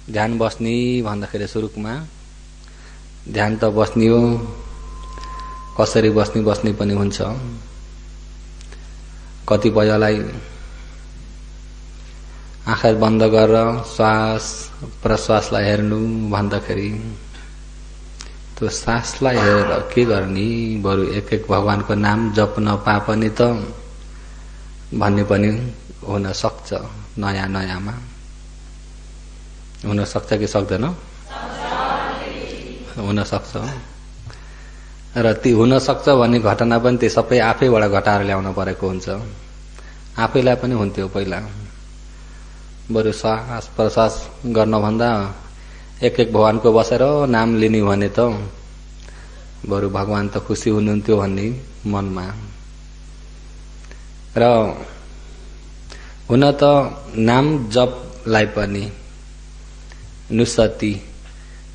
ध्यान बस्ने भन्दाखेरि सुरुमा ध्यान त बस्ने हो, कसरी बस्ने पनि हुन्छ। कतिपयलाई आँखा बन्द गरेर श्वास प्रश्वासलाई हेर्नु भन्दाखेरि त्यो श्वासलाई हेरेर के गर्ने, बरु एक एक भगवानको नाम जप्न पापनि त भन्ने पनि हुन सक्छ। नयाँ नयाँमा हुन सक्छ कि सक्दैन? हुन सक्छ। र ती हुन सक्छ भन्ने घटना पनि त्यो सबै आफैबाट घटाएर ल्याउन परेको हुन्छ। आफैलाई पनि हुन्थ्यो पहिला, बरु श्वास प्रश्वास गर्न भन्दा एक एक भगवानको बसेर नाम लिने भने त बरु भगवान त खुसी हुनुहुन्थ्यो भन्ने मनमा। र हुन त नाम जपलाई पनि नुसती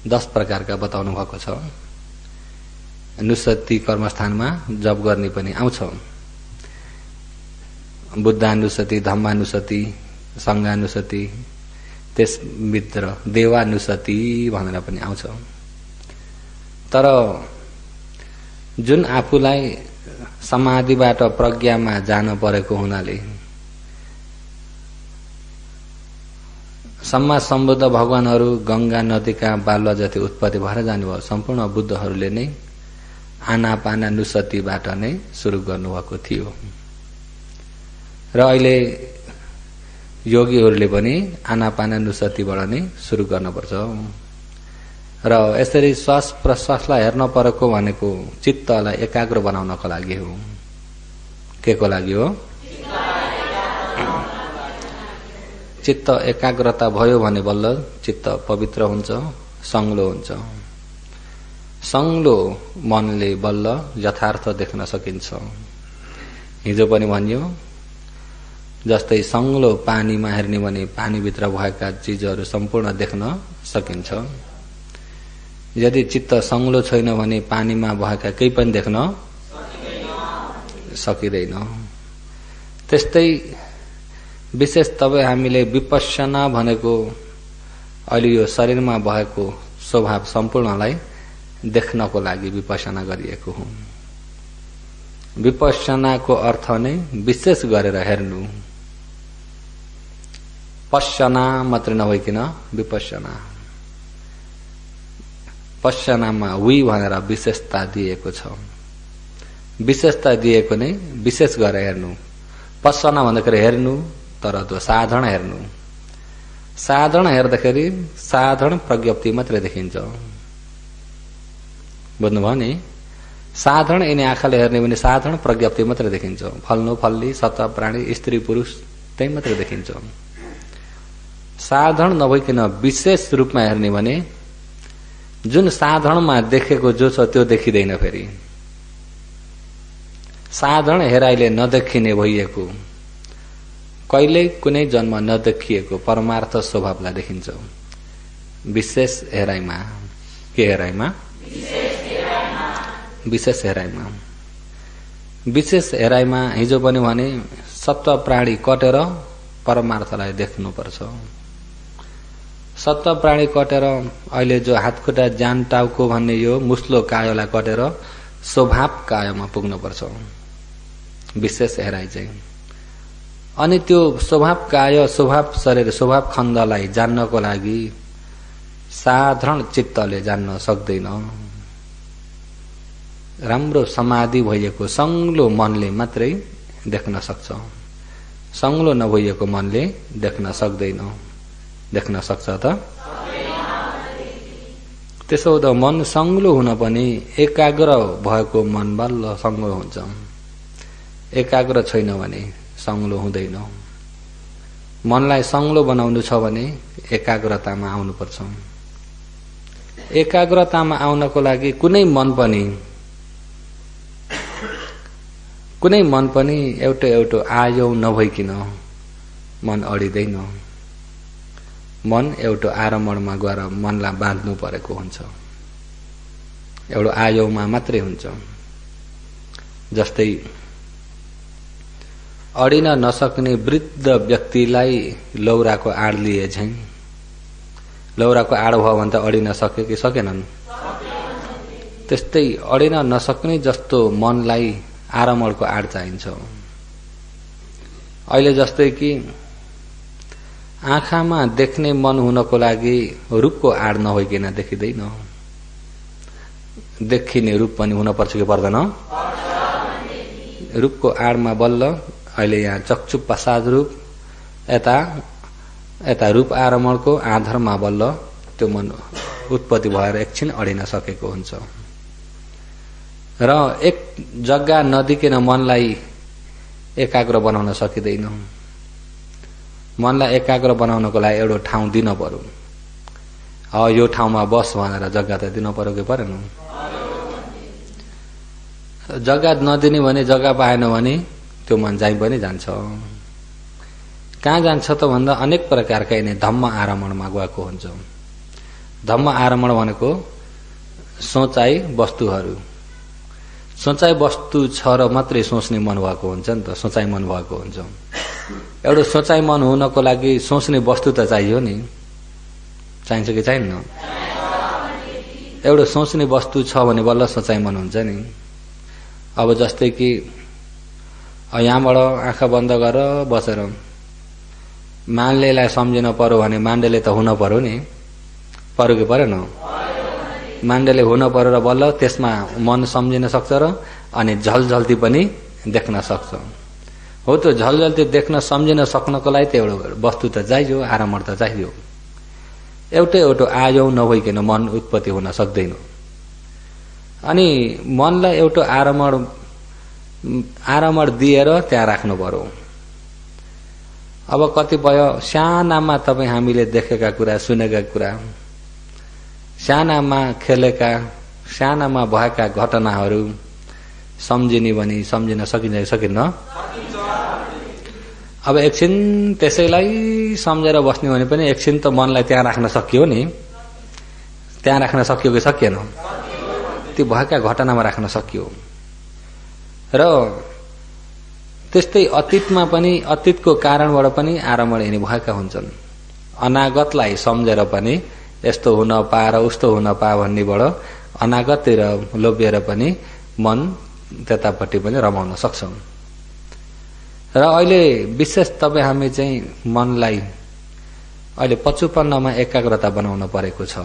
10 प्रकारका बताउनु भएको छ। नुसती कर्मस्थानमा जप गर्ने पनि आउँछ। बुद्धानुसती, धम्मानुसती, संघानुसती, त्यसभित्र देवानुसती भनेर पनि आउँछ। तर जुन आफूलाई समाधिबाट प्रज्ञामा जान परेको हुनाले सम्मा सम्बुद्ध भगवानहरू गंगा नदीका बालुवा जति उत्पत्ति भएर जानुभयो। सम्पूर्ण बुद्धहरूले नै आनापानानुसतीबाट नै सुरु गर्नुभएको थियो। र अहिले योगीहरूले पनि आनापानानुसतीबाट नै सुरु गर्नुपर्छ। र यसरी श्वास प्रश्वासलाई हेर्न परेको भनेको चित्तलाई एकाग्र बनाउनको लागि हो। के को लागि हो? चित्त एकाग्रता भयो भने बल्ल चित्त पवित्र हुन्छ, संग्लो हुन्छ। संग्लो मनले बल्ल यथार्थ देख्न सकिन्छ। हिजो पनि भनियो, जस्तै संग्लो पानीमा हेर्ने भने पानीभित्र भएका चीजहरू सम्पूर्ण देख्न सकिन्छ। यदि चित्त संग्लो छैन भने पानीमा भएका केही पनि देख्न सकिँदैन। त्यस्तै विशेष तपाईँ हामीले विपश्यना भनेको अहिले यो शरीरमा भएको स्वभाव सम्पूर्णलाई देख्नको लागि विपश्यना गरिएको हो। विपश्यनाको अर्थ नै विशेष गरेर हेर्नु। पश्यना मात्र नभइकन विपश्यना। पश्यनामा वी भनेर विशेषता दिएको छ। विशेषता दिएको नै विशेष गरेर हेर्नु। पश्यना भन्दाखेरि हेर्नु, तर त्यो साधारण हेर्नु। साधारण हेर्दाखेरि साधारण प्रज्ञप्ति मात्रै देखिन्छ। बुझ्नुभयो नि? साधारण यिनी आँखाले हेर्ने भने साधारण प्रज्ञप्ति मात्रै देखिन्छ। फल्नु फल्ली सत्ता प्राणी स्त्री पुरुष त्यही मात्रै देखिन्छ। साधारण नभइकन विशेष रूपमा हेर्ने भने जुन साधारणमा देखेको जो छ त्यो देखिँदैन। फेरि साधारण हेराइले नदेखिने भइएको, कहिल्यै कुनै जन्म नदेखिएको परमार्थ स्वभावलाई देखिन्छ विशेष हेराइमा। के हेराइमा? विशेष हेराइमा। विशेष हेराइमा हिजो पनि भने सत्व प्राणी कटेर परमार्थलाई देख्नुपर्छ। सत्व प्राणी कटेर अहिले जो हातखुट्टा जान टाउको भन्ने यो मुस्लो कायोलाई कटेर स्वभाव कायोमा पुग्नुपर्छ विशेष हेराइ चाहिँ। अनि त्यो स्वभाव काय, स्वभाव शरीर, स्वभाव खण्डलाई जान्नको लागि साधारण चित्तले जान्न सक्दैन। राम्रो समाधि भइएको संग्लो मनले मात्रै देख्न सक्छ। संग्लो नभइएको मनले देख्न सक्दैन। देख्न सक्छ त? त्यसो हुँदा मन संग्लो हुन पनि एकाग्र भएको मन बल्ल संग्लो हुन्छ। एकाग्र छैन भने संग्लो हुँदैन। मनलाई संग्लो बनाउनु छ भने एकाग्रतामा आउनुपर्छ। एकाग्रतामा आउनको लागि कुनै मन पनि एउटा आयो नभइकन मन अडिँदैन। मन एउटा आरम्भमा गएर मनलाई बाँध्नु परेको हुन्छ। एउटा आयोमा मात्रै हुन्छ। जस्तै अडिन नसक्ने वृद्ध व्यक्तिलाई लौराको आड लिए झैं लौराको आड भयो भने त अडिन सके कि सकेनन्? त्यस्तै अडिन नसक्ने जस्तो मनलाई आरमणको आड चाहिन्छ। अहिले जस्तै कि आँखामा देख्ने मन हुनको लागि रूपको आड नहोइकन देखिँदैन, देखिने रूप पनि हुन पर्छ कि पर्दैन? रूपको आडमा बल्ल अहिले यहाँ चक्षु प्रसाद रूप, यता रूप आरमणको आधारमा बल्ल त्यो मन उत्पत्ति भएर एकछिन अडिन सकेको हुन्छ। र एक जग्गा नदिकिन मनलाई एकाग्र बनाउन सकिँदैन। मनलाई एकाग्र बनाउनको लागि एउटा ठाउँ दिन पर्यो। यो ठाउँमा बस भनेर जग्गा त दिनु पर्यो कि परेन? जग्गा नदिने भने, जग्गा पाएन भने त्यो मन जाइ पनि जान्छ। कहाँ जान्छ त भन्दा अनेक प्रकारका यिनी धम्म आरमणमा गएको हुन्छ। धम्म आरमण भनेको सोचाइ वस्तुहरू, सोचाइ वस्तु छ र मात्रै सोच्ने मन भएको हुन्छ नि त, सोचाइ मन भएको हुन्छ। एउटा सोचाइ मन हुनको लागि सोच्ने वस्तु त चाहियो नि, चाहिन्छ कि चाहिन्न? एउटा सोच्ने वस्तु छ भने बल्ल सोचाइ मन हुन्छ नि। अब जस्तै कि यहाँबाट आँखा बन्द गरेर बसेर मान्डेलाई सम्झिन पर्यो भने मान्डेले त हुन पर्यो नि, पर्यो कि परेन? मान्डेले हुन पर्यो र बल्ल त्यसमा मन सम्झिन सक्छ र अनि झलझल्ती पनि देख्न सक्छ। हो त्यो झलझल्ती देख्न सम्झिन सक्नको लागि त एउटा वस्तु त चाहियो, आरमण त चाहियो। एउटै आयो नभइकन मन उत्पत्ति हुन सक्दैन। अनि मनलाई एउटा आरमण दिएर त्यहाँ राख्नु पर्यो। अब कतिपय सानामा तपाईँ हामीले देखेका कुरा, सुनेका कुरा, सानामा खेलेका, सानामा भएका घटनाहरू सम्झिने भने सम्झिन सकिन्छ कि सकिन्न? अब एकछिन त्यसैलाई सम्झेर बस्ने भने पनि एकछिन त मनलाई त्यहाँ राख्न सकियो नि, त्यहाँ राख्न सकियो कि सकिएन? त्यो भएका घटनामा राख्न सकियो। र त्यस्तै अतीतमा पनि, अतीतको कारणबाट पनि आरमण यिनी भएका हुन्छन्। अनागतलाई सम्झेर पनि यस्तो हुन पाएर उस्तो हुन पा भन्नेबाट अनागततिर लोभिएर पनि मन त्यतापट्टि पनि रमाउन सक्छौं। र अहिले विशेष तपाईँ हामी चाहिँ मनलाई अहिले पचुपन्नमा एकाग्रता बनाउन परेको छ।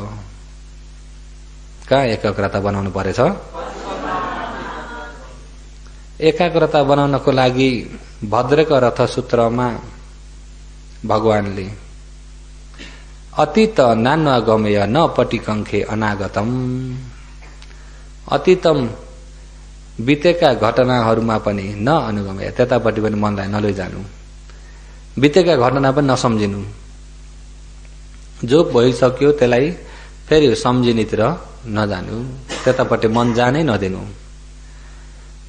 कहाँ एकाग्रता बनाउनु परेछ? एकाग्रता बनाउनको लागि भद्रक रथ सूत्रमा भगवानले अतीत नान्वागमय न पटिकङ्खे अनागतम, अतीतम बितेका घटनाहरूमा पनि न अनुगमय, त्यतापट्टि पनि मनलाई नलैजानु, बितेका घटना पनि नसम्झिनु। जो भइसक्यो त्यसलाई फेरि सम्झिनेतिर नजानु, त्यतापट्टि मन जानै नदिनु।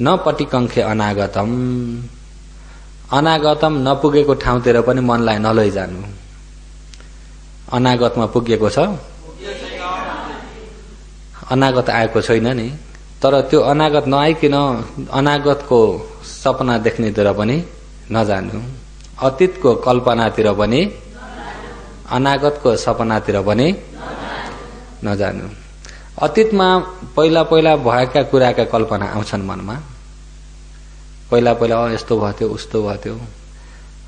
न पटिकङ्खे अनागतम, अनागतम नपुगेको ठाउँतिर पनि मनलाई नलैजानु। अनागतमा पुगेको छ, अनागत आएको छैन नि, तर त्यो अनागत नआइकन अनागतको सपना देख्नेतिर पनि नजानु, अतीतको कल्पनातिर पनि, अनागतको सपनातिर पनि नजानु। अतीतमा पहिला पहिला भएका कुराका कल्पना आउँछन् मनमा, पहिला पहिला यस्तो भयो थियो उस्तो भयो थियो,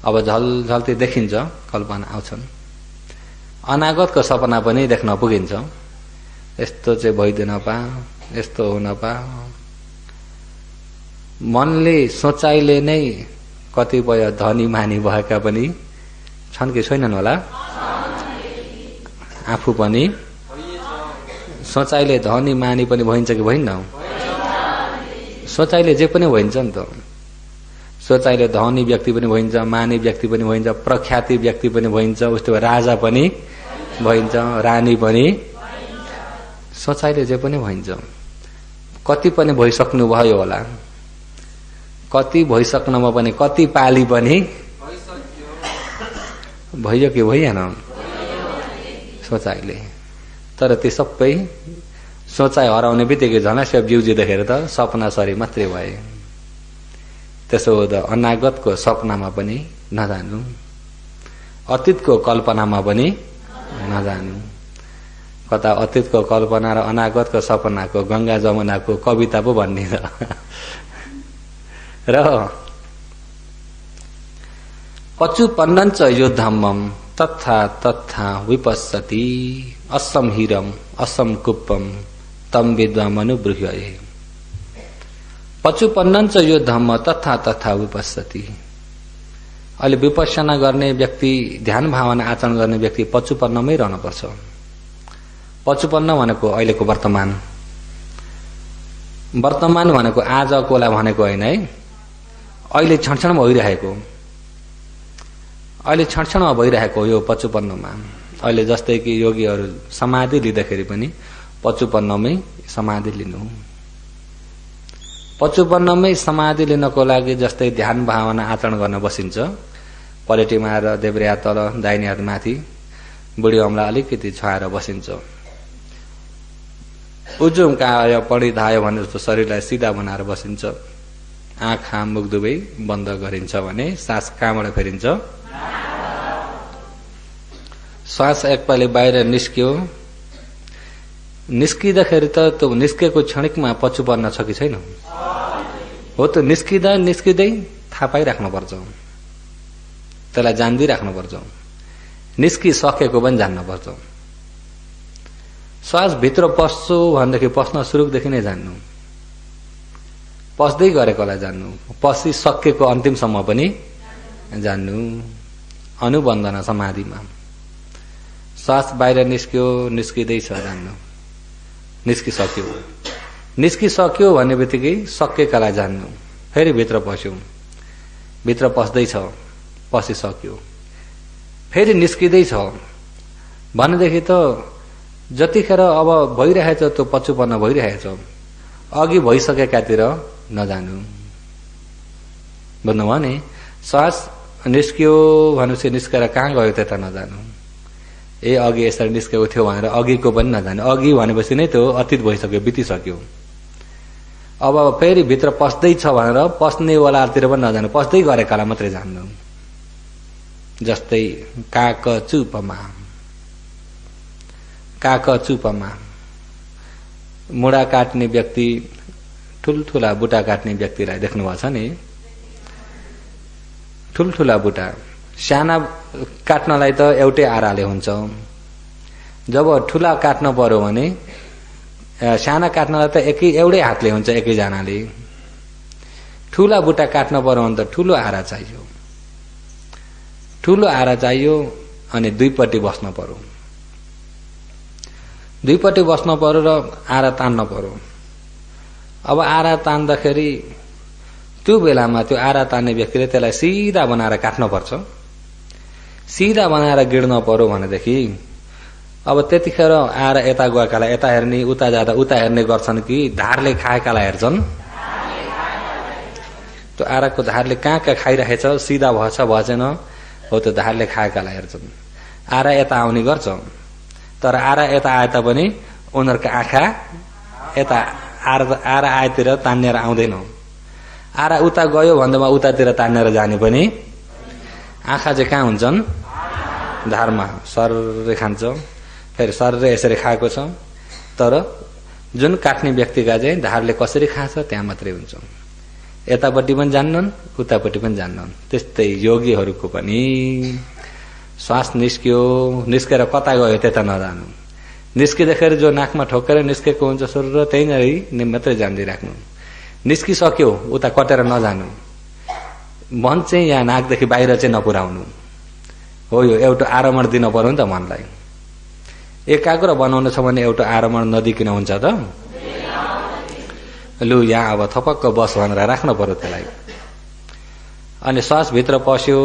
अब झलझल्ती देखिन्छ, कल्पना आउँछन्। अनागतको सपना पनि देख्न पुगिन्छ, यस्तो चाहिँ भइदिन पा, यस्तो हुन पा। मनले, सोचाइले नै कतिपय धनी मानी भएका पनि छन् कि छैनन् होला? आफू पनि सोचाइले धनी मानी पनि भइन्छ कि भइन्न? सोचाइले जे पनि भइन्छ नि त। सोचाइले धनी व्यक्ति पनि भइन्छ, मानी व्यक्ति पनि भइन्छ, प्रख्याति व्यक्ति पनि भइन्छ, उस्तो राजा पनि भइन्छ, रानी पनि, सोचाइले जे पनि भइन्छ। कति पनि भइसक्नु भयो होला, कति भइसक्नमा पनि कति पाली पनि भयो कि भइएन सोचाइले। तर त्यो सबै सोचाइ हराउने बित्तिकै झनासेप ज्यूजी देखेर त सपना सरी मात्रै भए। त्यसो हुँदा अनागतको सपनामा पनि नजानु, अतीतको कल्पनामा पनि नजानु। कता अतीतको कल्पना र अनागतको सपनाको गंगा जमुनाको कविता पो भन्ने र पचुपन्नञ्च यो धम्मम तथा तथा विपश्यति असंहिरम असंकुप्पम तम विद्वामनुब्रूह्ये। पचुपन्नञ्च यो धम्म तथा तथा विपश्यति। अहिले विपश्यना गर्ने व्यक्ति, ध्यान भावना आचरण गर्ने व्यक्ति पचुपन्नमै रहनुपर्छ। पचुपन्न भनेको अहिलेको वर्तमान, वर्तमान भनेको आजकोलाई भनेको होइन है, अहिले क्षणक्षणमा भइरहेको, अहिले क्षणक्षणमा भइरहेको यो पचुपन्नमा। अहिले जस्तै कि योगीहरू समाधि लिँदाखेरि पनि पचुपन्नमै समाधि लिनु। पचुपन्नमै समाधि लिनको लागि जस्तै ध्यान भावना आचरण गर्न बसिन्छ, पलेटीमा र देब्रे हात तल दाहिने हात माथि, बुढी औँला अलिकति छुवाएर बसिन्छ। उजुमकाय पढिधायो भने जस्तो शरीरलाई सिधा बनाएर बसिन्छ। आँखा मुख दुवै बन्द गरिन्छ भने सास कहाँबाट फेरिन्छ? श्वास एकपालि बाहिर निस्क्यो, निस्किँदाखेरि त त्यो निस्केको क्षणिकमा पचुपन्न छ कि छैन? हो, त निस्किँदा निस्किँदै थाहा पाइराख्नुपर्छ, त्यसलाई जान्दै राख्नुपर्छ। निस्किसकेको पनि जान्नुपर्छ। श्वास भित्र पस्छु भनेदेखि पस्न सुरुदेखि नै जान्नु, पस्दै गरेकोलाई जान्नु, पसिसकेको अन्तिमसम्म पनि जान्नु। अनुबन्धन समाधिमा श्वास बाहिर निस्क्यो, निस्किँदैछ जान्नु, निस्किसक्यो, निस्किसक्यो भन्ने बित्तिकै सकेकालाई जान्नु। फेरि भित्र पस्यो, भित्र पस्दैछ, पसिसक्यो, फेरि निस्किँदैछ भनेदेखि त जतिखेर अब भइरहेछ त्यो पचुपन्न भइरहेछ, अघि भइसकेकातिर नजानु। बुझ्नुभयो नि? श्वास निस्क्यो भनेपछि निस्केर कहाँ गयो त्यता नजानु। ए अघि यसरी निस्केको थियो भनेर अघिको पनि नजानु। अघि भनेपछि नै त्यो अतीत भइसक्यो, बितिसक्यो। अब फेरि भित्र पस्दैछ भनेर पस्नेवालातिर पनि नजानु, पस्दै गरेकालाई मात्रै जान्नु। जस्तै काकचुपमा, काकचुपमा मुढा काट्ने व्यक्ति, ठुल्ठुला बुटा काट्ने व्यक्तिलाई देख्नुभएको छ नि? ठुल्ठुला बुटा, साना काट्नलाई त एउटै आराले हुन्छ। जब ठुला काट्न पर्यो भने साना काट्नलाई त एउटै हातले हुन्छ, एकैजनाले। ठुला बुटा काट्न पर्यो भने त ठुलो आरा चाहियो, ठुलो आरा चाहियो। अनि दुईपट्टि बस्न पर्यो, दुईपट्टि बस्न पर्यो र आरा तान्न पर्यो। अब आरा तान्दाखेरि त्यो बेलामा त्यो आरा तान्ने व्यक्तिले त्यसलाई सिधा बनाएर काट्न पर्छ। सिधा बनाएर गिड्न पर्यो भनेदेखि अब त्यतिखेर आएर यता गएकालाई यता हेर्ने, उता जाँदा उता हेर्ने गर्छन् कि धारले खाएकालाई हेर्छन्? त्यो आराको धारले कहाँ कहाँ खाइरहेछ, सिधा भएछ भएन, हो त्यो धारले खाएकालाई हेर्छन्। आरा यता आउने गर्छ, तर आरा यता आए तापनि उनीहरूको आँखा यता आरा आएतिर तान्नेर आउँदैन। आरा उता गयो भन्दामा उतातिर तान्नेर जाने पनि आँखा चाहिँ कहाँ हुन्छन्? धारमा सरले खान्छ। फेरि सरले यसरी खाएको छ, तर जुन काट्ने व्यक्तिका चाहिँ धारले कसरी खान्छ त्यहाँ मात्रै हुन्छ। यतापट्टि पनि जान्नन्, उतापट्टि पनि जान्नन्। त्यस्तै योगीहरूको पनि श्वास निस्क्यो, निस्केर कता गयो त्यता नजानु। निस्किँदाखेरि जो नाकमा ठोकेर निस्केको हुन्छ सुरु, त्यहीँनिर मात्रै जान्दै राख्नु। निस्किसक्यो उता कटेर नजानु। मन चाहिँ यहाँ नाकदेखि बाहिर चाहिँ नपुर्याउनु हो। यो एउटा आरमण दिन पर्यो नि त मनलाई। एकाग्र बनाउनु छ भने एउटा आरमण नदिकिन हुन्छ त? लु यहाँ अब थपक्क बस भनेर राख्नु पर्यो त्यसलाई। अनि श्वास भित्र पस्यो,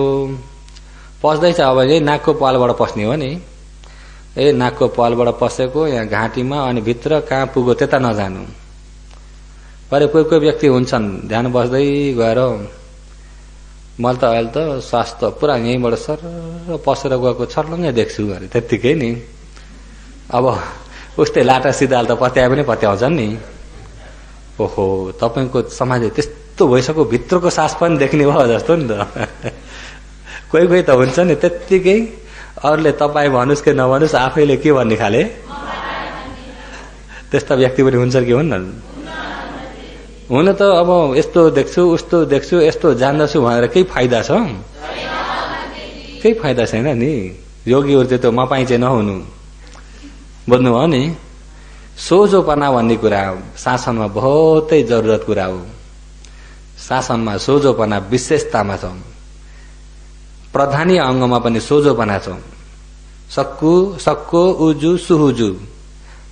पस्दैछ, अब यही नाकको पालबाट पस्ने हो नि। नाकको पालबाट पसेको यहाँ घाँटीमा, अनि भित्र कहाँ पुग्यो त्यता नजानु। अरे कोही कोही व्यक्ति हुन्छन् ध्यान बस्दै गएर मैले त अहिले त श्वास त पुरा यहीँबाट सर पसेर गएको छर्लङ्गै देख्छु अरे, त्यत्तिकै नि। अब उस्तै लाटा सिधाल त पत्याए पनि पत्याउँछन् नि। ओहो, तपाईँको समाज त्यस्तो भइसक्यो, भित्रको सास पनि देख्ने भयो जस्तो नि त। कोही कोही त हुन्छ नि त्यत्तिकै, अरूले तपाईँ भन्नुहोस् कि नभन्नुहोस्, आफैले के भन्ने खाले त्यस्ता व्यक्ति पनि हुन्छ कि हुन्न? हुन त अब यस्तो देख्छु उस्तो देख्छु यस्तो जान्दछु भनेर केही फाइदा छ? केही फाइदा छैन नि। योगीहरू चाहिँ त्यो मपाई चाहिँ नहुनु, बुझ्नुभयो नि। सोझोपना भन्ने कुरा शासनमा बहुतै जरुरत कुरा हो। शासनमा सोझोपना विशेषतामा छ, प्रधानी अङ्गमा पनि सोझोपना छ। सक्कु सक्को उजु सुहुजु,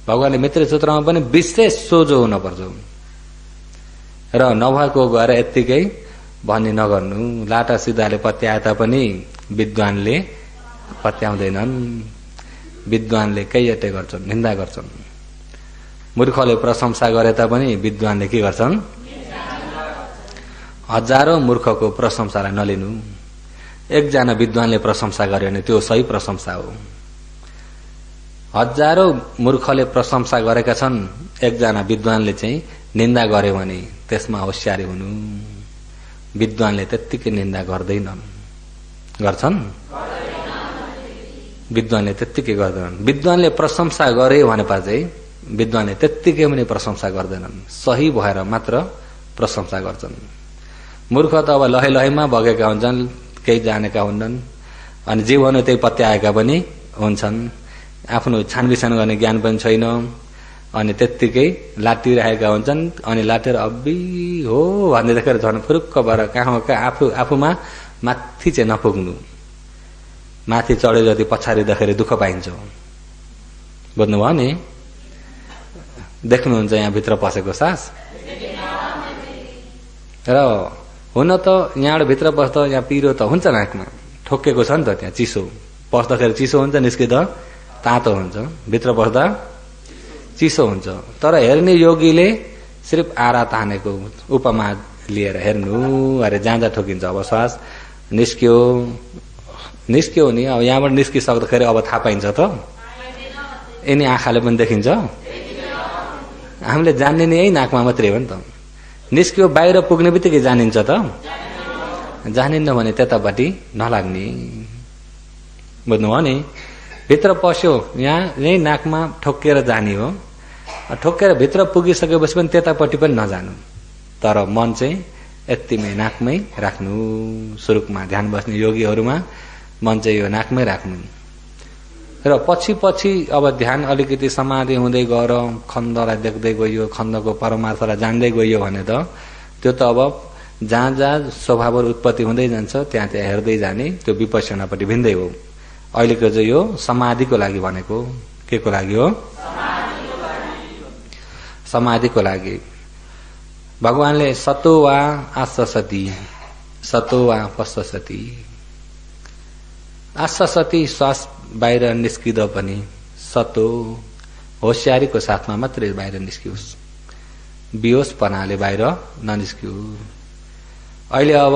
भगवानले मित्र सूत्रमा पनि विशेष सोझो हुन पर्छ। र नभएको गएर यत्तिकै भन्ने नगर्नु। लाटा सिधाले पत्याए तापनि विद्वानले पत्याउँदैनन्। विद्वानले कैयटे गर्छन्, निन्दा गर्छन्। मूर्खले प्रशंसा गरे तापनि विद्वानले के गर्छन्? हजारौं मूर्खको प्रशंसालाई नलिनु। एकजना विद्वानले प्रशंसा गर्यो भने त्यो सही प्रशंसा हो। हजारौं मूर्खले प्रशंसा गरेका छन्, एकजना विद्वानले चाहिँ निन्दा गर्यो भने त्यसमा होशियारी हुनु। विद्वानले त्यत्तिकै निन्दा गर्दैनन्, गर्छन्? विद्वानले त्यत्तिकै गर्दैनन्। विद्वानले प्रशंसा गरे भनेपछि चाहिँ विद्वानले त्यत्तिकै पनि प्रशंसा गर्दैनन्, सही भएर मात्र प्रशंसा गर्छन्। मूर्ख त अब लहै लहैमा बगेका हुन्छन्, केही जानेका हुन्छन्, अनि जे भन्यो त्यही पत्याएका पनि हुन्छन्। आफ्नो छानबिछान गर्ने ज्ञान पनि छैन, अनि त्यत्तिकै लाटिरहेका हुन्छन्। अनि लाटेर अब्बी हो भन्दै देखेर झन् फुरुक्क भएर कहाँ आफूमा माथि चाहिँ नपुग्नु। माथि चढे जति पछाडि देखेर दुःख पाइन्छ, बुझ्नुभयो नि। देख्नुहुन्छ यहाँ भित्र पसेको सास। र हुन त यहाँबाट भित्र पस्दा यहाँ पिरो त हुन्छ, नाकमा ठोकेको छ नि त, त्यहाँ चिसो पस्दाखेरि चिसो हुन्छ, निस्किँदा तातो हुन्छ, भित्र पस्दा चिसो हुन्छ। तर हेर्ने योगीले सिर्फ आरा तानेको उपमा लिएर हेर्नु अरे जाँदा ठोकिन्छ। अब श्वास निस्क्यो निस्क्यो नि, अब यहाँबाट निस्किसक्दाखेरि अब थाहा पाइन्छ त? यिनी आँखाले पनि देखिन्छ? हामीले जान्ने नि यही नाकमा मात्रै हो नि त। निस्क्यो बाहिर पुग्ने बित्तिकै जानिन्छ त? जानिन्न भने त्यतापट्टि नलाग्ने, बुझ्नुभयो नि। भित्र पस्यो, यहाँ यही नाकमा ठोकेर जाने हो। ठोकेर भित्र पुगिसकेपछि पनि त्यतापट्टि पनि नजानु, तर मन चाहिँ यतिमै नाकमै राख्नु। सुरुकमा ध्यान बस्ने योगीहरूमा मन चाहिँ यो नाकमै राख्नु। र पछि पछि अब ध्यान अलिकति समाधि हुँदै गएर खण्डलाई देख्दै गयो, खण्डको परमार्थलाई जान्दै गयो भने त त्यो त अब जहाँ जहाँ स्वभावहरू उत्पत्ति हुँदै जान्छ त्यहाँ त्यहाँ हेर्दै जाने, त्यो विपश्यनापट्टि भिन्दै हो। अहिलेको चाहिँ यो समाधिको लागि भनेको। के को लागि हो? समाधिको लागि। भगवानले सतो वा आश्वसति, सतो वा पश्वसति। आश्वसति श्वास बाहिर निस्किँदा पनि सतो होशियारीको साथमा मात्रै बाहिर निस्कियोस्, बेहोसपनाले बाहिर ननिस्कियो। अहिले अब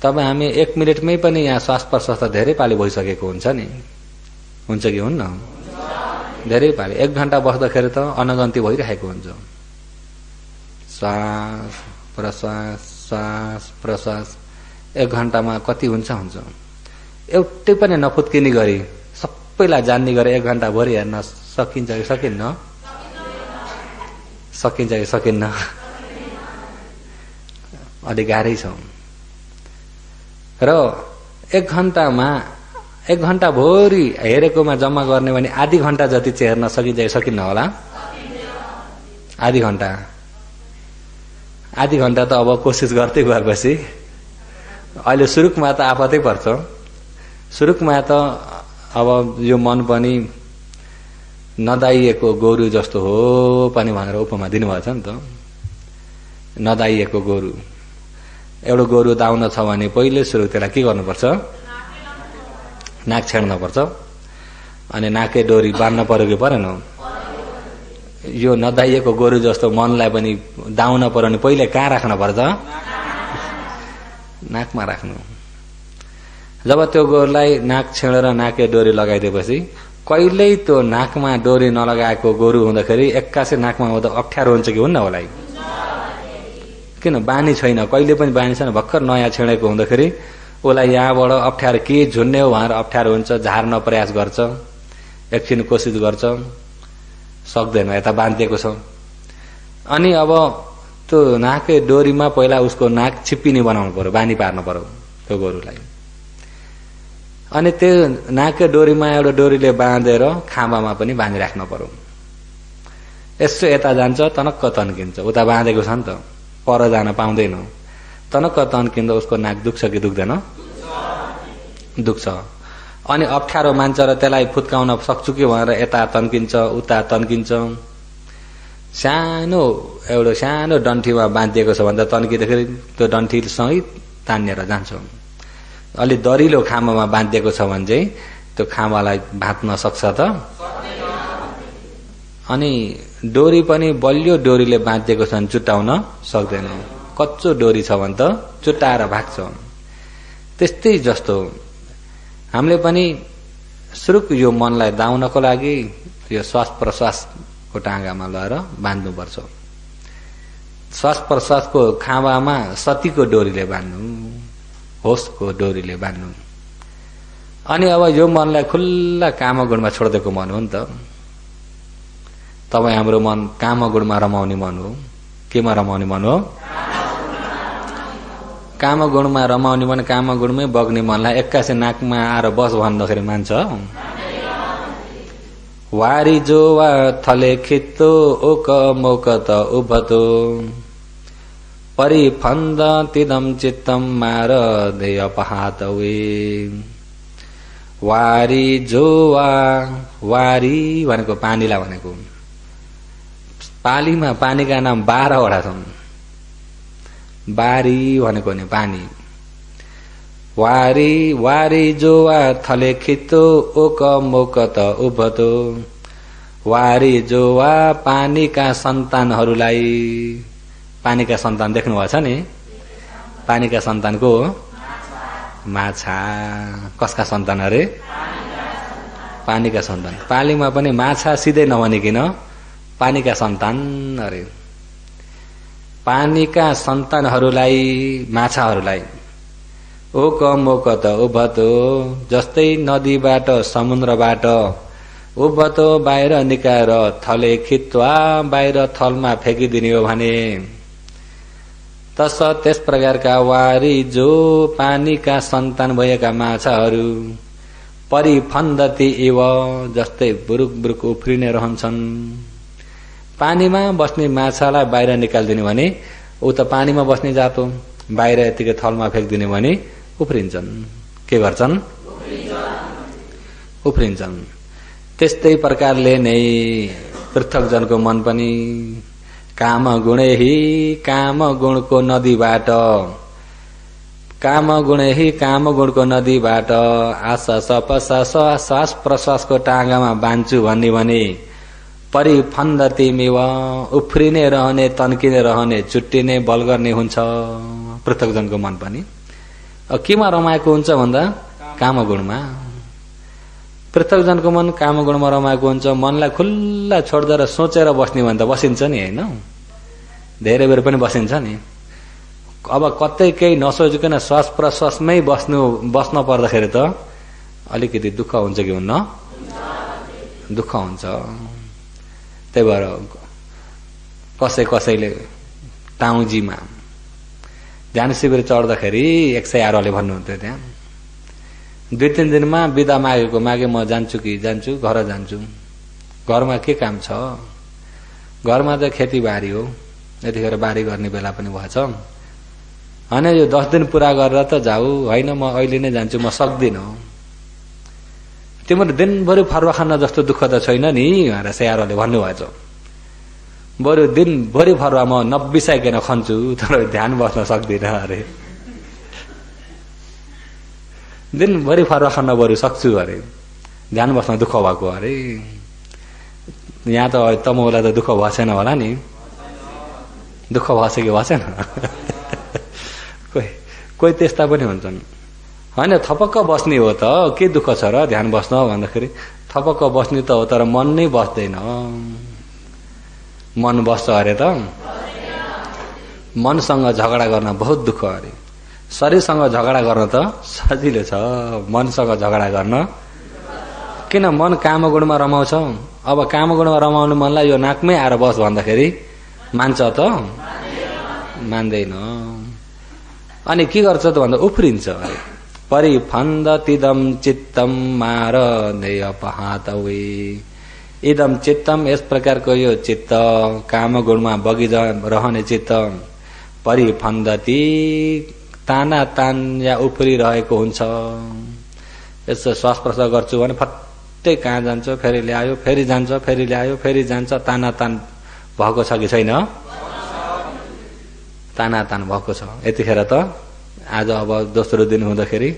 तपाईँ हामी 1 मिनटमै पनि यहाँ श्वास प्रश्वास धेरै पाली भइसकेको हुन्छ नि, हुन्छ कि हुन्न? धेरै पाली। 1 घण्टा बस्दाखेरि त अनगन्ती भइरहेको हुन्छ। श्वास प्रश्वास श्वास प्रश्वास 1 घण्टामा कति हुन्छ? एउटै पनि नफुत्किने गरी सबैलाई जान्ने गरी 1 घण्टा भरि हेर्न सकिन्छ कि सकिन्न? सकिन्छ कि सकिन्न? अलि गाह्रै छ। र 1 घण्टामा 1 घण्टा भरि हेरेकोमा जम्मा गर्ने भने आधी घण्टा जति चाहिँ हेर्न सकिन्छ कि सकिन्न होला? आधी घण्टा। आधी घण्टा त अब कोसिस गर्दै गएपछि अहिले सुरुकमा त आफतै पर्छ। सुरुकमा त अब यो मन पनि नदाइएको गोरु जस्तो हो पनि भनेर उपमा दिनुभएको छ नि त। नदाइएको गोरु, एउटा गोरु दाउन छ भने पहिले सुरु त्यसलाई के गर्नुपर्छ? नाक छेड्नुपर्छ। अनि नाके डोरी बाँध्न पर्यो कि परेन? यो नदाइएको गोरु जस्तो मनलाई पनि दाउन पर्यो भने पहिले कहाँ राख्न पर्छ? नाकमा राख्नु। जब त्यो गोरुलाई नाक छेडेर नाके डोरी लगाइदिएपछि कहिल्यै त्यो नाकमा डोरी नलगाएको गोरु हुँदाखेरि एक्कासी नाकमा हुँदा अप्ठ्यारो हुन्छ कि हुन्न होला? किन? बानी छैन, कहिले पनि बानी छैन। भर्खर नयाँ छेडेको हुँदाखेरि उसलाई यहाँबाट अप्ठ्यारो के झुन्ने हो भनेर अप्ठ्यारो हुन्छ, झार्न प्रयास गर्छ, एकछिन कोसिस गर्छ, सक्दैन, यता बाँधिएको छ। अनि अब त्यो नाकै डोरीमा पहिला उसको नाक छिप्पिने बनाउनु पर्यो, बानी पार्नु पर्यो त्यो गोरुलाई। अनि त्यो नाकै डोरीमा एउटा डोरीले बाँधेर खाँबामा पनि बाँधिराख्नु पर्यो। यसो यता जान्छ तनक्क तन्किन्छ, उता बाँधेको छ नि त, पर जान पाउँदैन, तनक्क तन्किँदा उसको नाक दुख्छ कि दुख्दैन? दुख्छ। अनि अप्ठ्यारो मान्छ र त्यसलाई फुत्काउन सक्छु कि भनेर यता तन्किन्छ उता तन्किन्छ। एउटा सानो डन्ठीमा बाँधिएको छ भने त तन्किँदाखेरि त्यो डन्ठीसँगै तानिएर जान्छ। अलि दरिलो खाँबामा बाँधिएको छ भने चाहिँ त्यो खाँबालाई भाँच्न सक्छ त? अनि डोरी पनि बलियो डोरीले बाँधिएको छ भने चुट्टाउन सक्दैन, कच्चो डोरी छ भने त चुट्टाएर भाग्छ। त्यस्तै जस्तो हामीले पनि सुरुक यो मनलाई दाउनको लागि यो श्वास प्रश्वासको टाँगामा लगाएर बाँध्नुपर्छ। श्वास प्रश्वासको खाँबामा सतीको डोरीले बाँध्नु, होसको डोरीले बाँध्नु। अनि अब यो मनलाई खुल्ला कामगुणमा छोडिदिएको मन हो नि त। तपाईँ हाम्रो मन कामगुणमा रमाउने मन हो, केमा रमाउने मन हो? कामगुणमा रमाउने मन, कामगुणमै बग्ने मनलाई एक्कासी नाकमा आएर बस भन्दाखेरि मान्छ? वारी जो वा थले खित्तो ओक मोक त उभतो परिफन्द तिदम चित्तम मार देय पहातवे। वारी जो वा, वारी भनेको पानीलाई भनेको, पालीमा पानीका नाम 12 वटा छन्। बारी भनेको नि पानी। वारी वारी जो वा थले खित्तो ओक मोक त उभतो। वारी जो वा पानीका सन्तानहरूलाई, पानीका सन्तान देख्नु भएको छ नि? पानीका सन्तानको माछा। कसका सन्तान अरे? पानीका सन्तान। पालीमा पनि माछा सिधै नभनिकन पानीका सन्तान अरे। पानीका सन्तानहरूलाई, माछाहरूलाई ओक मोक त उभतो, जस्तै नदीबाट समुद्रबाट उभतो बाहिर निकाएर थले खित्वा बाहिर थलमा फ्याँकिदिने हो भने तस त्यस प्रकारका वारी जो पानीका सन्तान भएका माछाहरू परिफन्दती इव जस्तै बुरुक बुरुक उफ्रिने रहन्छन्। पानीमा बस्ने माछालाई बाहिर निकालिदिने भने ऊ त पानीमा बस्ने जात हो, बाहिर यतिकै थलमा फ्याँकिदिने भने उफ्रिन्छन्। के गर्छन्? उफ्रिन्छन्। त्यस्तै प्रकारले नै पृथक जनको मन पनि काम गुणे ही काम गुणको नदीबाट, काम गुणे ही काम गुणको नदीबाट आश्वास प्रश्वास श्वास प्रश्वासको टाँगामा बाँध्छु भन्ने भने परिफन्दती मेव उफ्रिने रहने, तन्किने रहने, चुट्टिने, बल गर्ने हुन्छ पृथक जनको मन पनि। केमा रमाएको हुन्छ भन्दा कामगुणमा। पृथक जनको मन कामगुणमा रमाएको हुन्छ। मनलाई खुल्ला छोड्दा र सोचेर बस्ने भने त बसिन्छ नि, होइन? धेरै बेर पनि बसिन्छ नि। अब कतै केही नसोचिकन श्वास प्रश्वासमै बस्न पर्दाखेरि त अलिकति दुःख हुन्छ कि हुन्न? दुःख हुन्छ। त्यही भएर कसैले टाउजीमा ध्यान शिविर चढ्दाखेरि 108ले भन्नुहुन्थ्यो, त्यहाँ 2-3 दिनमा बिदा मागे म जान्छु कि जान्छु, घर जान्छु। घरमा के काम छ? घरमा त खेतीबारी हो, यतिखेर बारी गर्ने बेला पनि भएछ। होइन यो 10 दिन पुरा गरेर त जाऊ, होइन म अहिले नै जान्छु, म सक्दिनँ। तिम्रो दिनभरि फरुवा खान जस्तो दुःख त छैन नि भनेर स्याहारले भन्नुभएछ। बरु दिनभरि फरुवा म नबिसाइकन खन्छु, तर ध्यान बस्न सक्दिनँ अरे। दिनभरि फरुवा खान बरु सक्छु अरे, ध्यान बस्न दुःख भएको अरे। यहाँ त तमौलाई त दुःख भएको छैन होला नि? दुःख भएको कि भएको छैन? कोही त्यस्ता पनि हुन्छन्। होइन थपक्क बस्ने हो त, के दुःख छ र ध्यान बस्न भन्दाखेरि? थपक्क बस्ने त हो, तर मन नै बस्दैन। मन बस्छ अरे त? मनसँग झगडा गर्न बहुत दुःख अरे। शरीरसँग झगडा गर्न त सजिलो छ, मनसँग झगडा गर्न किन? मन कामगुणमा रमाउँछ, अब कामगुणमा रमाउनु मनलाई यो नाकमै आएर बस भन्दाखेरि मान्छ त? मान्दैन। अनि के गर्छ त भन्दा उफ्रिन्छ। परिफन्दतिदम चित्तम मार नेयपहातवे। इदम चित्तम, यस प्रकारको यो चित्त, काम गुणमा बगिरहने चित्त, परिफन्दति, ताना तान या उफ्रिरहेको हुन्छ। यसो श्वास प्रश्वास गर्छु भने फट्टै कहाँ जान्छ, फेरि ल्यायो, फेरि जान्छ, फेरि ल्यायो, फेरि जान्छ। ताना तान भएको छ कि छैन? ताना तान भएको छ। यतिखेर त आज अब दोस्रो दिन हुँदाखेरि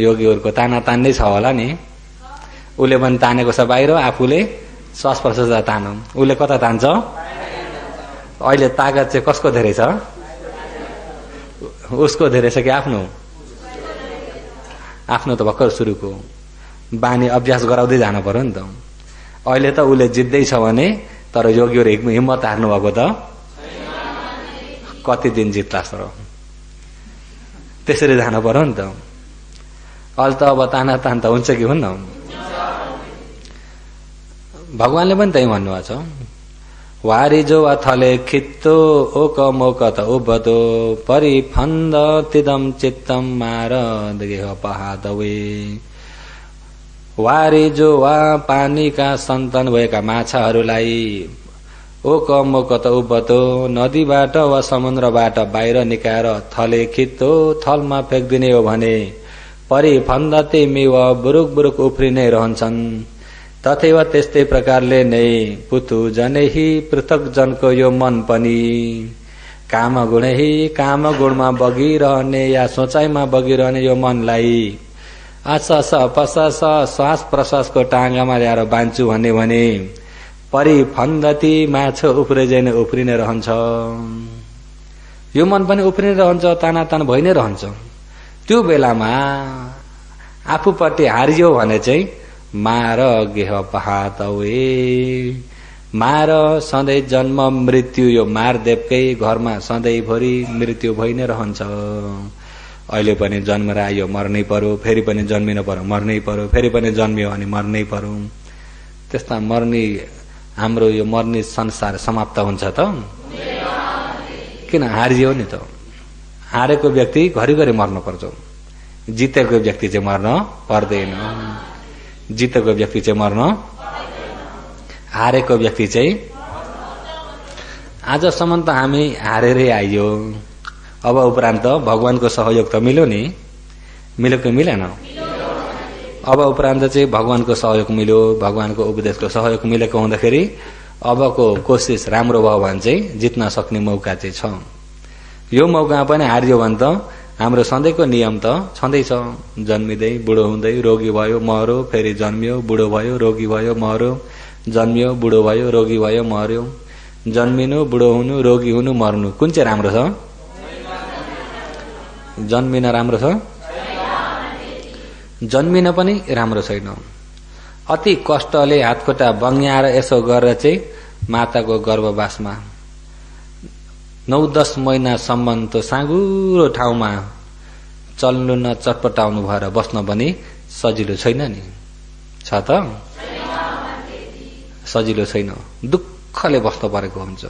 योगीहरूको ताना तान नै छ होला नि। उसले पनि तानेको छ बाहिर, आफूले श्वास प्रश्वास तानौँ। उसले कता तान्छ? अहिले तागत चाहिँ कसको धेरै छ? उसको धेरै छ कि आफ्नो? आफ्नो त भर्खर सुरुको बानी अभ्यास गराउँदै जानु पर्यो नि त। अहिले त उसले जित्दै छ भने, तर योगीहरू हिम्मत हार्नु भएको त कति दिन जित्ला सर? त्यसरी जानु पर्यो नि त। अहिले त अब ताना तान त हुन्छ कि हुन्न? भगवानले पनि त्यही भन्नुभएको छ। वारिजो अथले खित्तो ओक मोक त उबतो परिफन्द तिदम चित्तम मार देह पहादवे। वारिजो वा पानीका सन्तान भएका माछाहरूलाई ओक मोक त उबतो, नदीबाट वा समुद्रबाट बाहिर निकाएर थले खित्तो, थलमा फ्याँकिदिने हो भने परिफन्दते मेव बुरुक बुरुक उफ्रिनै रहन्छन्। तथैव त्यस्तै प्रकारले नै पुतु जनै पृथक जनको यो मन पनि काम गुणै काम गुणमा बगिरहने या सोचाइमा बगिरहने यो मनलाई आस पसास श्वास प्रश्वासको टाँगामा ल्याएर बाँध्छु भने परिफन्दती माछो उफ्रिँदै नै उफ्रिनै रहन्छ। यो मन पनि उफ्रिनै रहन्छ, तानातान भइ नै रहन्छ। त्यो बेलामा आफूपट्टि हारियो भने चाहिँ मार गेह पहातवे। मार सधैँ जन्म मृत्यु, यो मारदेवकै घरमा सधैँभरि मृत्यु भइ नै रहन्छ। अहिले पनि जन्मेर आयो मर्नै पर्यो, फेरि पनि जन्मिन पर्यो मर्नै पर्यो, फेरि पनि जन्मियो भने मर्नै पर्यो। त्यस्ता मर्ने, हाम्रो यो मर्ने संसार समाप्त हुन्छ त? किन? हारियो नि त। हारेको व्यक्ति घरिघरि मर्न पर्छ, जितेको व्यक्ति चाहिँ मर्न पर्दैन। जितेको व्यक्ति चाहिँ मर्न, हारेको व्यक्ति चाहिँ। आजसम्म त हामी हारेरै आइयो, अब उपरान्त भगवानको सहयोग त मिल्यो नि? मिल्यो कि मिलेन? अब उपरान्त चाहिँ भगवानको सहयोग मिल्यो, भगवानको उपदेशको सहयोग मिलेको हुँदाखेरि अबको कोसिस राम्रो भयो भने चाहिँ जित्न सक्ने मौका चाहिँ छ। यो मौका पनि हारियो भने त हाम्रो सधैँको नियम त छँदैछ। जन्मिँदै बुढो हुँदै रोगी भयो मर्यो, फेरि जन्मियो बुढो भयो रोगी भयो मर्यो, जन्मियो बुढो भयो रोगी भयो मर्यो। जन्मिनु, बुढो हुनु, रोगी हुनु, मर्नु, कुन चाहिँ राम्रो छ? जन्मिन राम्रो छ? जन्मिन पनि राम्रो छैन। अति कष्टले हातखुट्टा बङ्ग्याएर यसो गरेर चाहिँ माताको गर्भवासमा 9-10 महिनासम्म त साँगुरो ठाउँमा चल्नु न चटपटाउनु भएर बस्न पनि सजिलो छैन नि? छ त? सजिलो छैन, दुःखले बस्नु परेको हुन्छ।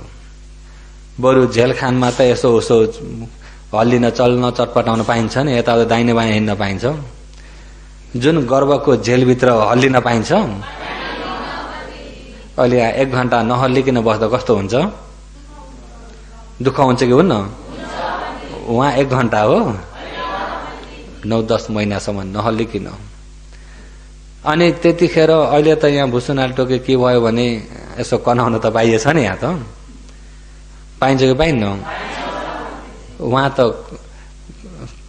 बरु झेलखानमा त यसो उसो हल्लिन चल्न चटपटाउन पाइन्छ नि, यताउता दाहिने बायाँ हिँड्न पाइन्छ। जुन गर्भको झेलभित्र हल्लिन पाइन्छ, अहिले 1 घण्टा नहल्लिकन बस्दा कस्तो हुन्छ? दुःख हुन्छ कि हुन्न? उहाँ 1 घण्टा हो, 9-10 महिनासम्म नहल्लिकन। अनि त्यतिखेर अहिले त यहाँ भुसुनाल टोके के भयो भने यसो कनाउन त पाइएछ नि, यहाँ त पाइन्छ कि पाइन्न? उहाँ त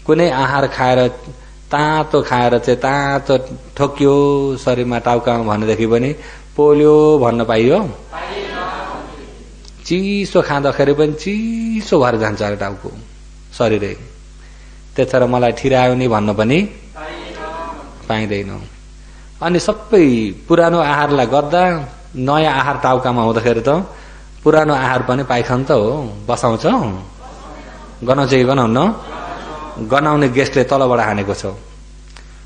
कुनै आहार खाएर तातो खाएर चाहिँ तातो ठोक्यो शरीरमा टाउकामा भनेदेखि पनि पोल्यो भन्न पाइयो? चिसो खाँदाखेरि पनि चिसो भएर जान्छ टाउको शरीरै। त्यतिखेर मलाई ठिरायो नि भन्न पनि पाइँदैन। अनि सबै पुरानो आहारलाई गर्दा नयाँ आहार टाउकामा हुँदाखेरि त पुरानो आहार पनि पाइखान त हो, बसाउँछ। गनाउँछ कि गनाउन्न? गनाउने गेस्टले तलबाट हानेको छ,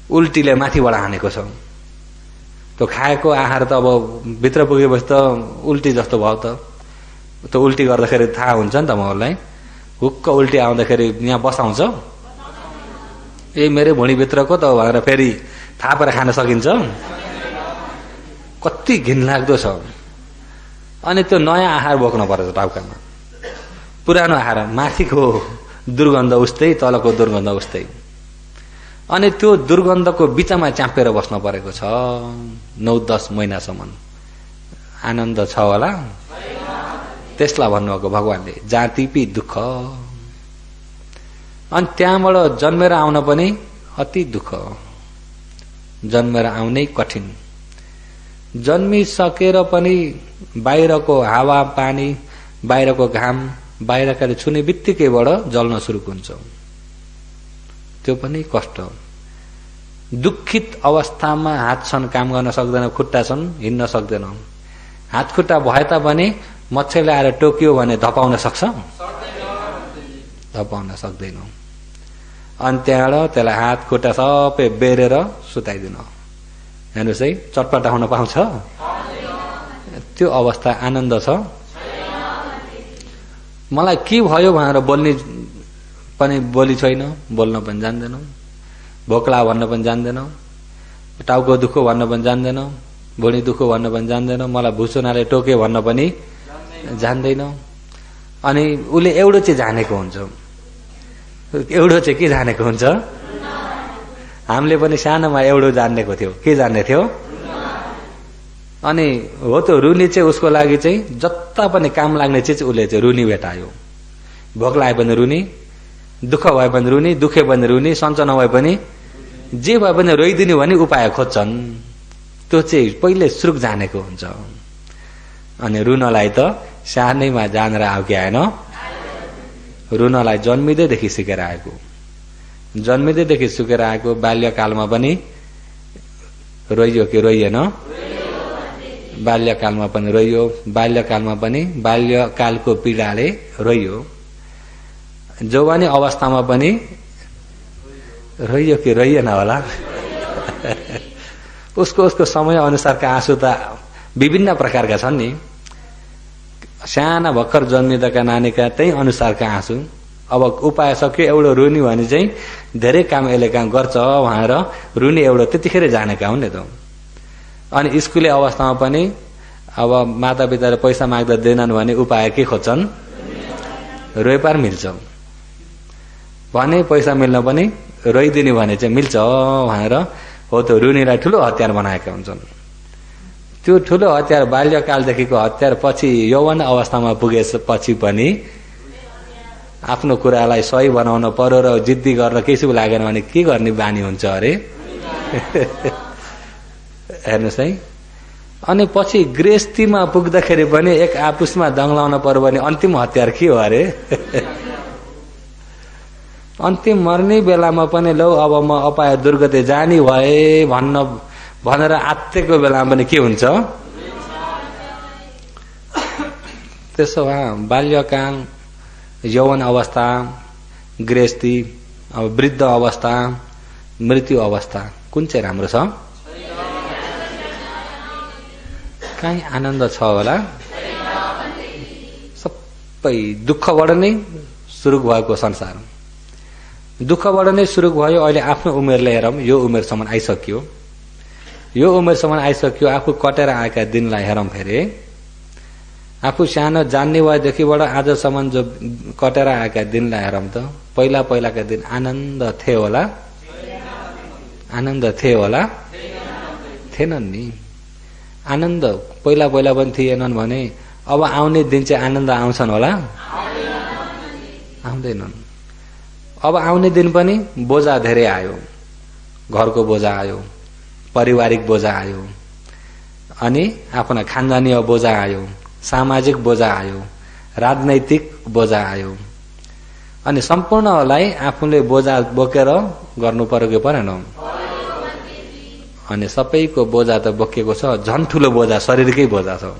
उल्टीले माथिबाट हानेको छ। त्यो खाएको आहार त अब भित्र पुगेपछि त उल्टी जस्तो भयो त। त्यो उल्टी गर्दाखेरि थाहा हुन्छ नि त मलाई, हुक्क उल्टी आउँदाखेरि यहाँ बसाउँछ, ए मेरै भुँडीभित्रको त भनेर फेरि थापेर खान सकिन्छ? कति घिनलाग्दो छ। अनि त्यो नयाँ आहार बोक्न पर्छ टाउकामा, पुरानो आहार, माथिको दुर्गन्ध उस्तै, तलको दुर्गन्ध उस्तै। अनि त्यो दुर्गन्धको बिचमा च्यापेर बस्न परेको छ 9-10 महिनासम्म। आनन्द छ होला? त्यसलाई भन्नुभएको भगवानले जातिपी दुःख। अनि त्यहाँबाट जन्मेर आउन पनि अति दुःख, जन्मेर आउनै कठिन। जन्मिसकेर पनि बाहिरको हावा पानी, बाहिरको घाम, बाहिरका छुने बित्तिकैबाट जल्न सुरु हुन्छ। त्यो पनि कष्ट। दुखित अवस्थामा हात छन्, काम गर्न सक्दैन, खुट्टा छन्, हिँड्न सक्दैन। हात खुट्टा भए तापनि मच्छरले आएर टोकियो भने धपाउन सक्छ? धपाउन सक्दैन। अनि त्यहाँबाट त्यसलाई हात खुट्टा सबै बेरेर सुताइदिनु। हेर्नुहोस् है, चटपटा हुन पाउँछ? त्यो अवस्था आनन्द छ? मलाई के भयो भनेर बोल्ने पनि बोली छैन, बोल्न पनि जान्दैन, भोक्ला भन्न पनि जान्दैन, टाउको दुखो भन्न पनि जान्दैन, भुँडी दुखो भन्न पनि जान्दैन, मलाई भुसुनाले टोके भन्न पनि जान्दैन। अनि उसले एउटो चाहिँ जानेको हुन्छ। एउटो चाहिँ के जानेको हुन्छ? हामीले पनि सानोमा एउटो जानेको थियो। के जान्ने थियो? अनि हो त्यो रुनी चाहिँ उसको लागि चाहिँ जता पनि काम लाग्ने चिज उसले चाहिँ रुनी भेटायो। भोक लागे पनि रुनी, दुःख भए पनि रुनी, दुखे पनि रुनी, सन्चो नभए पनि जे भए पनि रोइदिने भने उपाय खोज्छन्। त्यो चाहिँ पहिले सुरुक जानेको हुन्छ। अनि रुनलाई त सानैमा जानेर आयो कि आएन? रुनलाई जन्मिँदैदेखि सिकेर आएको, जन्मिँदैदेखि सिकेर आएको। बाल्यकालमा पनि रोइयो कि रोइएन? बाल्यकालमा पनि रोइयो, बाल्यकालमा पनि बाल्यकालको पीडाले रोइयो। जवानी अवस्थामा पनि रोइयो कि रोइएन होला? उसको समय अनुसारका आँसु त विभिन्न प्रकारका छन् नि। साना भर्खर जन्मिँदाका नानीका त्यही अनुसारका आँसु। अब उपाय सक्यो एउटा रुनी भने चाहिँ धेरै काम यसले काम गर्छ भनेर रुनी एउटा त्यतिखेर जानेका हुन् नि त। अनि स्कुले अवस्थामा पनि अब मातापिताले पैसा माग्दा दिएनन् भने उपाय के खोज्छन्? रोइपार मिल्छ भने पैसा मिल्न पनि रोइदिने भने चाहिँ मिल्छ भनेर हो त्यो रुनीलाई ठुलो हतियार बनाएका हुन्छन्। त्यो ठुलो हतियार बाल्यकालदेखिको हतियार पछि यौवन अवस्थामा पुगेपछि पनि आफ्नो कुरालाई सही बनाउन पर्यो र जिद्दी गर्न केही लागेन भने के गर्ने बानी हुन्छ अरे? हेर्नुहोस् है। अनि पछि गृहस्थीमा पुग्दाखेरि पनि एक आपसमा दङ्लाउन पर्यो भने अन्तिम हतियार के हो अरे? अन्तिम मर्ने बेलामा पनि लौ अब म अपाय दुर्गति जानी भए भनेर आत्तेको बेलामा पनि के हुन्छ? त्यसो भए बाल्यकाल, यौवन अवस्था, गृहस्थी, अब वृद्ध अवस्था, मृत्यु अवस्था कुन चाहिँ राम्रो छ? कहीँ आनन्द छ होला? सबै दुःखबाट नै सुरु भएको संसार, दुःखबाट नै सुरु भयो। अहिले आफ्नो उमेरले हेरौँ, यो उमेरसम्म आइसक्यो, यो उमेरसम्म आइसक्यो। आफू कटेर आएका दिनलाई हेरौँ फेरि। आफू सानो जान्ने भएदेखिबाट आजसम्म जो कटेर आएका दिनलाई हेरौँ त पहिला पहिलाका दिन आनन्द थिए होला? आनन्द थिए होला? थिएनन् नि। आनन्द पहिला पहिला पनि थिएनन् भने अब आउने दिन चाहिँ आनन्द आउँछन् होला? आउँदैनन्। अब आउने दिन पनि बोझा धेरै आयो, घरको बोझा आयो, पारिवारिक बोझा आयो, अनि आफ्ना खानदानीय बोझा आयो, सामाजिक बोझा आयो, राजनैतिक बोझा आयो। अनि सम्पूर्णलाई आफूले बोझा बोकेर गर्नु पर्यो कि परेन? अनि सबैको बोझा त बोकेको छ। झन् ठुलो बोझा शरीरकै बोझा छ।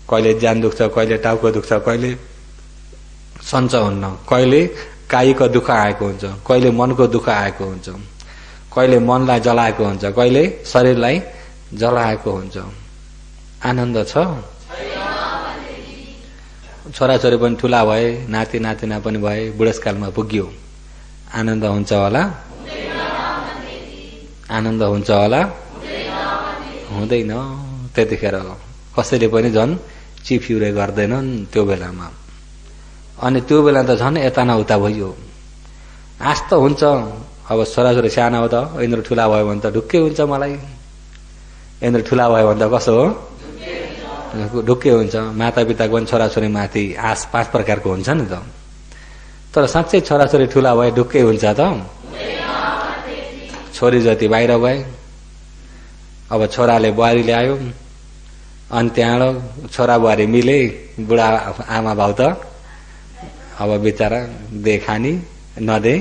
कहिले ज्यान दुख्छ, कहिले टाउको दुख्छ, कहिले सन्चो हुन्न, कहिले कायको दुःख आएको हुन्छ, कहिले मनको दुःख आएको हुन्छ, कहिले मनलाई जलाएको हुन्छ, कहिले शरीरलाई जलाएको हुन्छ। आनन्द छ? छोराछोरी पनि ठुला भए, नाति नातिना पनि भए, बुढेसकालमा पुग्यो, आनन्द हुन्छ होला? आनन्द हुन्छ होला? हुँदैन। त्यतिखेर कसैले पनि झन् चिफिउरे गर्दैनन् त्यो बेलामा। अनि त्यो बेला त झन् यता न उता भयो। आश त हुन्छ अब छोराछोरी सानो हो त, यिनीहरू ठुला भयो भने त ढुक्कै हुन्छ, मलाई यिनीहरू ठुला भयो भने त कसो हो, ढुक्कै हुन्छ। मातापिताको पनि छोराछोरी माथि आश 5 प्रकारको हुन्छ नि त। तर साँच्चै छोराछोरी ठुला भए ढुक्कै हुन्छ त? छोरी जति बाहिर भए, अब छोराले बुहारी ल्यायो, अनि त्यहाँबाट छोरा बुहारी मिले, बुढा आमा भाउ त अब बिचरा दे खानी नदे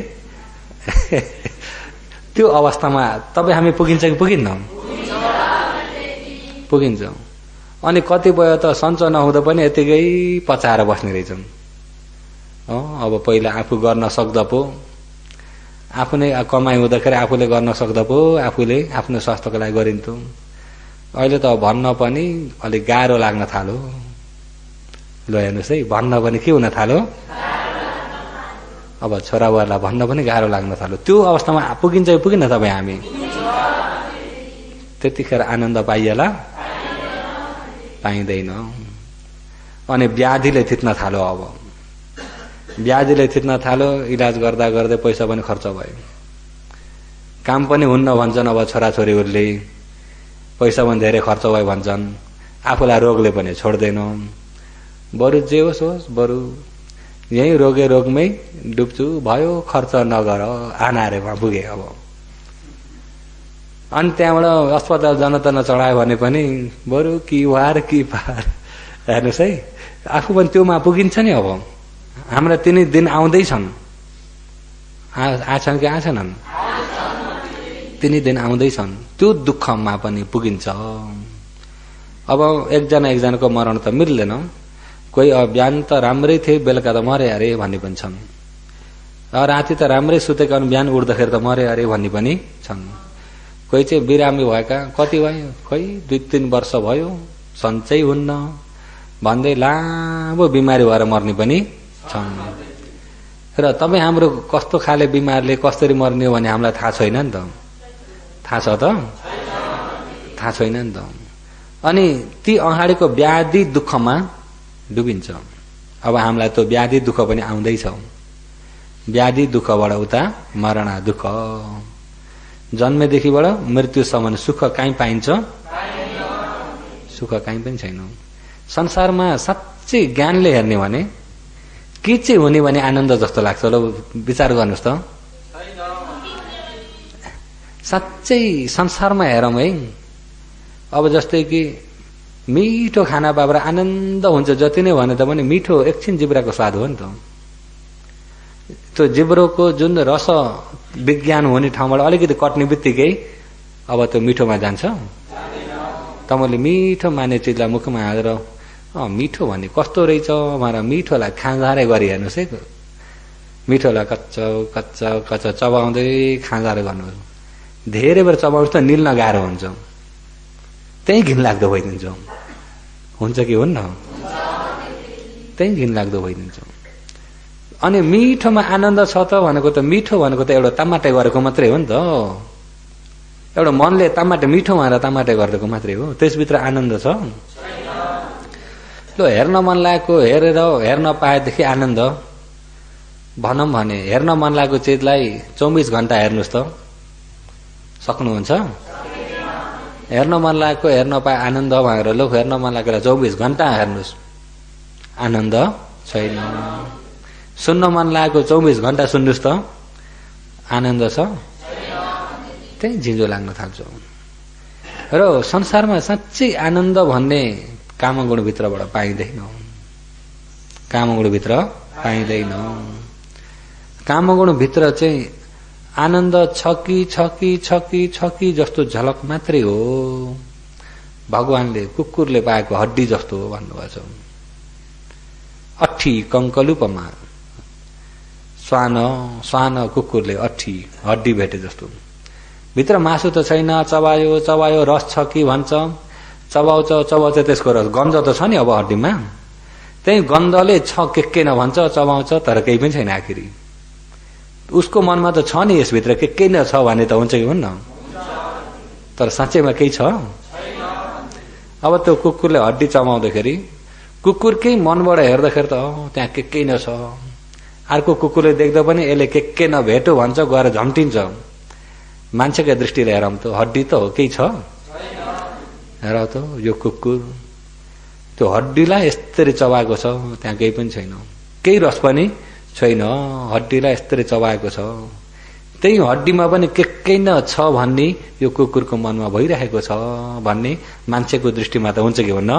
त्यो अवस्थामा तपाईँ हामी पुगिन्छ कि पुगिन्न? पुगिन्छ। अनि कतिपय त सञ्चो नहुँदा पनि यतिकै पचाएर बस्ने रहेछन्। अब पहिला आफू गर्न सक्दा पो, आफू नै कमाइ हुँदाखेरि आफूले गर्न सक्दा पो आफूले आफ्नो स्वास्थ्यको लागि गरिन्थ्यो। अहिले त भन्न पनि अलिक गाह्रो लाग्न थाल्यो। ल हेर्नुहोस् है, भन्न पनि के हुन थाल्यो? अब छोराबुहारीलाई भन्न पनि गाह्रो लाग्न थाल्यो। त्यो अवस्थामा पुगिन्छ कि पुगिन्न तपाईँ हामी? त्यतिखेर आनन्द पाइएला? पाइँदैन। अनि व्याधिले थिच्न थाल्यो। अब व्याधिले थिच्न थाल्यो, इलाज गर्दा गर्दै पैसा पनि खर्च भयो, काम पनि हुन्न भन्छन्। अब छोराछोरीहरूले पैसा पनि धेरै खर्च भयो भन्छन्। आफूलाई रोगले पनि छोड्दैन। बरु जे होस् होस्, बरु यही रोगमै डुब्छु भयो, खर्च नगर आनारेमा पुगे। अब अनि त्यहाँबाट अस्पताल जान त नचढायो भने पनि बरु कि वार कि पार। हेर्नुहोस् है, आफू पनि त्योमा पुगिन्छ नि। अब हाम्रा तिनी दिन आउँदैछन्, आछन् कि आछनन्? तिनी दिन आउँदैछन्, त्यो दुःखमा पनि पुगिन्छ। अब एकजनाको मरण त मिल्दैन। कोही बिहान त राम्रै थिए, बेलुका त मरे अरे भन्ने पनि छन्। राति त राम्रै सुतेका बिहान उठ्दाखेरि त मरे अरे भन्ने पनि छन्। कोही चाहिँ बिरामी भएका कति भयो, खै 2-3 वर्ष भयो, सन्चै हुन्न भन्दै लामो बिमारी भएर मर्ने पनि छन्। र तपाईँ हाम्रो कस्तो खाले बिमारले कसरी मर्ने हो भने हामीलाई थाहा छैन नि त। थाहा छ त? थाहा छैन नि त। अनि ती अगाडिको व्याधि दुःखमा डुबिन्छ। अब हामीलाई त्यो व्याधि दुःख पनि आउँदैछ। व्याधि दुःखबाट उता मरण दुःख। जन्मेदेखिबाट मृत्युसम्म सुख कहीँ पाइन्छ? सुख कहीँ पनि छैन। संसारमा साँच्चै ज्ञानले हेर्ने भने के चाहिँ हुने भने आनन्द जस्तो लाग्छ? ल विचार गर्नुहोस् त। साँच्चै संसारमा हेरौँ है। अब जस्तै कि मिठो खाना पाएर आनन्द हुन्छ जति नै भने तापनि मिठो एकछिन जिब्राको स्वाद हो नि त। त्यो जिब्रोको जुन रस विज्ञान हुने ठाउँबाट अलिकति कट्ने बित्तिकै अब त्यो मिठोमा जान्छ? तपाईँले मिठो माने चिजलाई मुखमा हालेर मिठो भन्ने कस्तो रहेछ भनेर मिठोलाई खाँजारै गरी हेर्नुहोस् है। मिठोलाई कच्चा कच्चा कच्चा चबाउँदै खाँजारै गर्नुहोस्। धेरै बेर चबाउँछ त निल्न गाह्रो हुन्छ, त्यही घिनलाग्दो भइदिन्छ। हुन्छ कि हुन्न? त्यही घिनलाग्दो भइदिन्छ। अनि मिठोमा आनन्द छ त भनेको त, मिठो भनेको त एउटा तामाटे गरेको मात्रै हो नि त। एउटा मनले तामाटे मिठो भनेर तामाटे गरिदिएको मात्रै हो, त्यसभित्र आनन्द छ? ल हेर्न मन लागेको हेर्न पाएदेखि आनन्द भनौँ भने, हेर्न मन लागेको चिजलाई 24 घण्टा हेर्नुहोस् त, सक्नुहुन्छ? हेर्न मन लागेको हेर्न पाए आनन्द भनेर लोक हेर्न मन लागेको 24 घण्टा हेर्नुहोस्, आनन्द छैन। सुन्न मन लागेको 24 घण्टा सुन्नुहोस् त, आनन्द छ? त्यही झिँजो लाग्न थाल्छ। र संसारमा साँच्चै आनन्द भन्ने कामगुणभित्रबाट पाइँदैन। कामगुणभित्र पाइँदैन। कामगुणभित्र चाहिँ आनन्द छकी छकी छकी छकी जस्तो झलक मात्रै हो। भगवानले कुकुरले पाएको हड्डी जस्तो हो भन्नुभएको छ। अठी कंकलुपमा स्वान कुकुरले अठी हड्डी भेटे जस्तो। भित्र मासु त छैन, चबायो चबायो रस छ कि भन्छ, चबाउँछ चबाउँछ त्यसको रस गन्ध त छ नि अब हड्डीमा, त्यही गन्धले छ के नभन्छ, चबाउँछ तर केही पनि छैन। आखिरी उसको मनमा त छ नि यसभित्र के न छ भने त हुन्छ कि हुन्न, तर साँच्चैमा केही छ। अब त्यो कुकुरले हड्डी चबाउँदाखेरि कुकुरकै मनबाट हेर्दाखेरि त त्यहाँ के न छ। अर्को कुकुरले देख्दा पनि यसले के नभेटो भन्छ, गएर झम्टिन्छ। मान्छेको दृष्टिले हेरौँ त हड्डी त हो, केही छ? हेर त यो कुकुर त्यो हड्डीलाई यस्तरी चबाएको छ, त्यहाँ केही पनि छैन, केही रस पनि छैन, हड्डीलाई यस्तरी चबाएको छ। त्यही हड्डीमा पनि के न छ भन्ने यो कुकुरको मनमा भइरहेको छ भन्ने मान्छेको दृष्टिमा त हुन्छ कि हुन्न?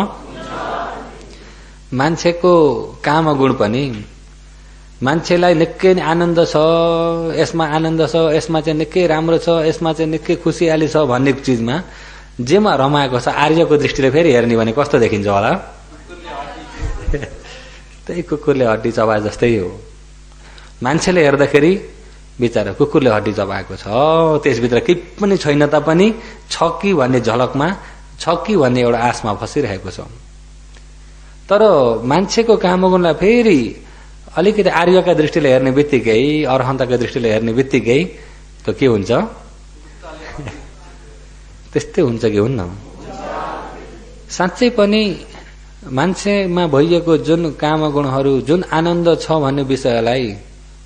मान्छेको काम गुण पनि मान्छेलाई निकै आनन्द छ, यसमा आनन्द छ, यसमा चाहिँ निकै राम्रो छ, यसमा चाहिँ निकै खुसियाली छ भन्ने चिजमा जेमा रमाएको छ आर्यको दृष्टिले फेरि हेर्ने भने कस्तो देखिन्छ होला? त्यही कुकुरले हड्डी चबाए जस्तै हो। मान्छेले हेर्दाखेरि बिचारा कुकुरले हड्डी चबाएको छ, त्यसभित्र केही पनि छैन तापनि छ कि भन्ने झलकमा, छ कि भन्ने एउटा आशमा फसिरहेको छ। तर मान्छेको कामगुणलाई फेरि अलिकति आर्यका दृष्टिले हेर्ने बित्तिकै, अरहन्तका दृष्टिले हेर्ने बित्तिकै त के हुन्छ? त्यस्तै हुन्छ कि हुन्न? साँच्चै पनि मान्छेमा भइएको जुन कामगुणहरू, जुन आनन्द छ भन्ने विषयलाई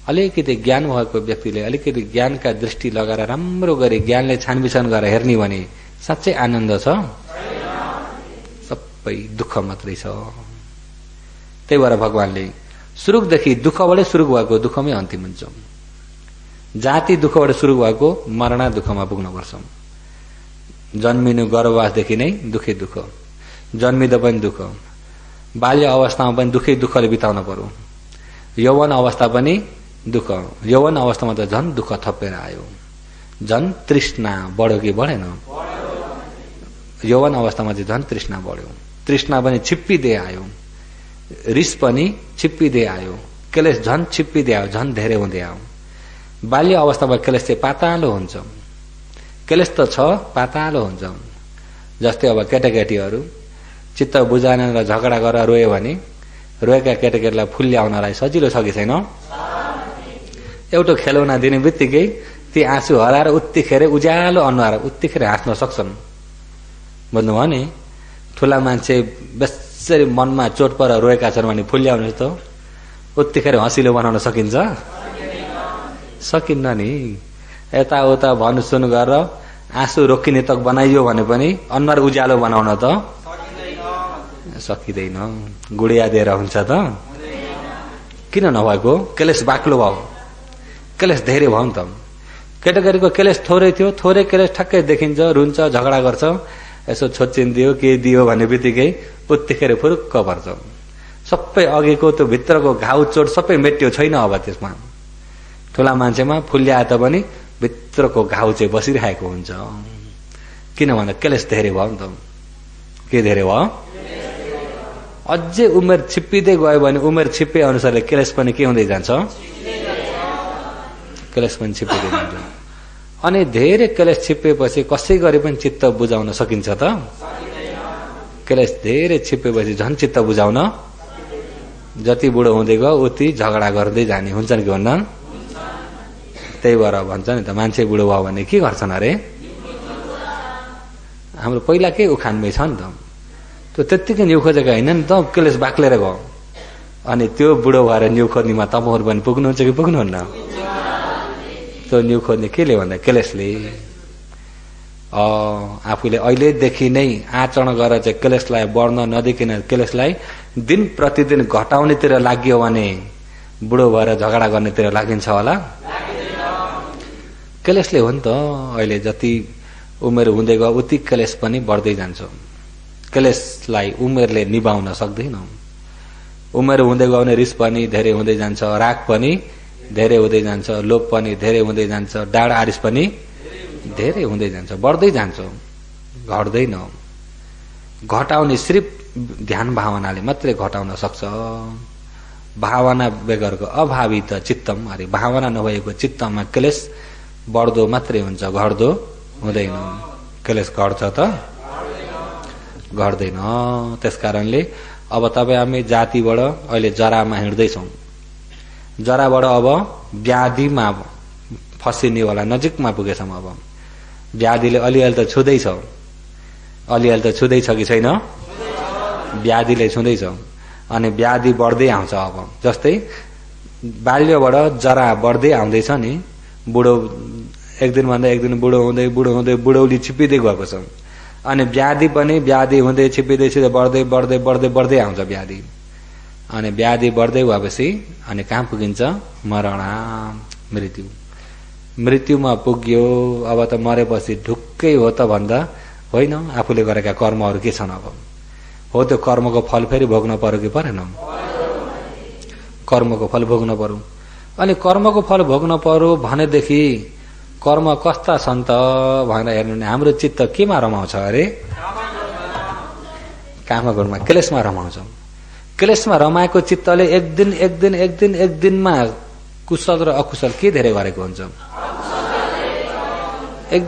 अलिकति ज्ञान भएको व्यक्तिले अलिकति ज्ञानका दृष्टि लगाएर राम्रो गरी ज्ञानले छानबिछान गरेर हेर्ने भने साँच्चै आनन्द छ? सबै दुःख मात्रै छ। त्यही भएर भगवानले सुरुदेखि दुःखबाटै सुरु भएको दुःखमै अन्तिम हुन्छ। जाति दुःखबाट सुरु भएको मरणा दुःखमा पुग्नुपर्छ। जन्मिनु गर्भवासदेखि नै दुःखै दुःख, जन्मिँदा पनि दुःख, बाल्य अवस्थामा पनि दुःखले बिताउन पर्यो, यौवन अवस्था पनि दुःख, यौवन अवस्थामा त झन् दुःख थपेर आयो, झन् तृष्णा बढ्यो कि बढेन? यौवन अवस्थामा चाहिँ झन् तृष्णा बढ्यो, तृष्णा पनि छिप्पिँदै आयो, रिस पनि छिप्पिँदै आयो, क्लेश झन् छिप्पिँदै आयो, झन् धेरै हुँदै आयो। बाल्य अवस्थामा क्लेश चाहिँ पातालो हुन्छ, क्लेश त छ पातालो हुन्छ। जस्तै अब केटाकेटीहरू चित्त बुझाएन र झगडा गरेर रोयो भने रोएका केटाकेटीलाई फुल ल्याउनलाई सजिलो छ कि छैन? एउटा खेलौना दिने बित्तिकै ती आँसु हराएर उत्तिखेर उज्यालो अनुहार उत्तिखेर हाँस्न सक्छन्। बुझ्नुभयो नि? ठुला मान्छे बेसरी मनमा चोट पर रोएका छन् भने फुल ल्याउनुहोस् त, उत्तिखेर हँसिलो बनाउन सकिन्छ? सकिन्न नि। यताउता भनसुन गरेर आँसु रोकिने तक बनाइयो भने पनि अनुहार उज्यालो बनाउन त सकिँदैन। गुडिया दिएर हुन्छ त? किन नभएको? क्लेश बाक्लो भयो, क्लेश धेरै भयो नि त। केटाकेटीको क्लेश थोरै थियो, थोरै क्लेश ठ्याक्कै देखिन्छ, रुन्छ, झगडा गर्छ, यसो छोचिन्दियो के दियो भन्ने बित्तिकै उत्तिखेर फुरुक्क पर्छ। सबै अघिको त्यो भित्रको घाउ चोट सबै मेट्यो छैन अब त्यसमा। ठुला मान्छेमा फुल्याए तापनि भित्रको घाउ चाहिँ बसिरहेको हुन्छ। किन भन्दा क्लेश धेरै भयो नि त। के धेरै भयो? अझै उमेर छिप्पिँदै गयो भने उमेर छिप्पे अनुसारले क्लेश पनि के हुँदै जान्छ? क्लेश पनि छिप्पिँदै जान्छ। अनि धेरै क्लेश छिप्पेपछि कसै गरी पनि चित्त बुझाउन सकिन्छ त? क्लेश धेरै छिप्पेपछि झन् चित्त बुझाउन, जति बुढो हुँदै गयो उति झगडा गर्दै जाने हुन्छन् कि हुन्न? त्यही भएर भन्छ नि त, मान्छे बुढो भयो भने के गर्छन् अरे? हाम्रो पहिला के उखानमै छ नि त, त्यो त्यत्तिकै न्यु खोजेको होइन नि त, क्लेश बाक्लेर गयो। अनि त्यो बुढो भएर न्यु खोज्नेमा तपाईँहरू पनि पुग्नुहुन्छ कि पुग्नुहुन्न? त्यो न्यु खोज्ने केले भन्दा क्लेशले। आफूले अहिलेदेखि नै आचरण गरेर चाहिँ क्लेशलाई बढ्न नदिकिन क्लेशलाई दिन प्रतिदिन घटाउनेतिर लाग्यो भने बुढो भएर झगडा गर्नेतिर लागिन्छ होला? क्लेशले हो नि त। अहिले जति उमेर हुँदै गयो उति क्लेश पनि बढ्दै जान्छ। क्लेशलाई उमेरले निभाउन सक्दैन। उमेर हुँदै गयो भने रिस पनि धेरै हुँदै जान्छ, राग पनि धेरै हुँदै जान्छ, लोभ पनि धेरै हुँदै जान्छ, डाँड आरिस पनि धेरै हुँदै जान्छ, बढ्दै जान्छ, घट्दैन। घटाउने सिर्फ ध्यान भावनाले मात्रै घटाउन सक्छ। भावना बेगरको अभावित चित्तम, अरे भावना नभएको चित्तमा क्लेश बढ्दो मात्रै हुन्छ, घट्दो हुँदैन। क्लेश घट्छ त घट्दैन। त्यसकारणले अब तपाईँ हामी जातिबाट अहिले जरामा हिँड्दैछौँ, जराबाट अब व्याधिमा फसिनेवाला नजिकमा पुगेछौँ। अब व्याधिले अलिअलि त छुँदैछ, अलिअलि त छुँदैछ कि छैन? व्याधिले छुँदैछ अनि व्याधि बढ्दै आउँछ। अब जस्तै बाल्यबाट जरा बढ्दै आउँदैछ नि, बुढो एक दिन भन्दा एक दिन बुढो हुँदै बुढो हुँदै बुढौली छिप्पिँदै गएको छ। अनि व्याधि पनि व्याधि हुँदै छिप्पिँदै बढ्दै बढ्दै बढ्दै बढ्दै आउँछ व्याधि। अनि व्याधि बढ्दै गएपछि अनि कहाँ पुगिन्छ? मरण, मृत्यु। मृत्युमा पुग्यो। अब त मरेपछि ढुक्कै हो त भन्दा होइन, आफूले गरेका कर्महरू के छन्? अब हो त्यो कर्मको फल फेरि भोग्न पर्यो कि परेन? कर्मको फल भोग्न पर्यो। अनि कर्मको फल भोग्न पर्यो भनेदेखि कर्म कस्ता छन् त भनेर हेर्नु भने हाम्रो चित्त केमा रमाउँछ अरे? कामगुणमा, क्लेशमा रमाउँछ। क्लेशमा रमाएको चित्तले एक दिनमा कुशल र अकुशल के धेरै गरेको हुन्छ? एक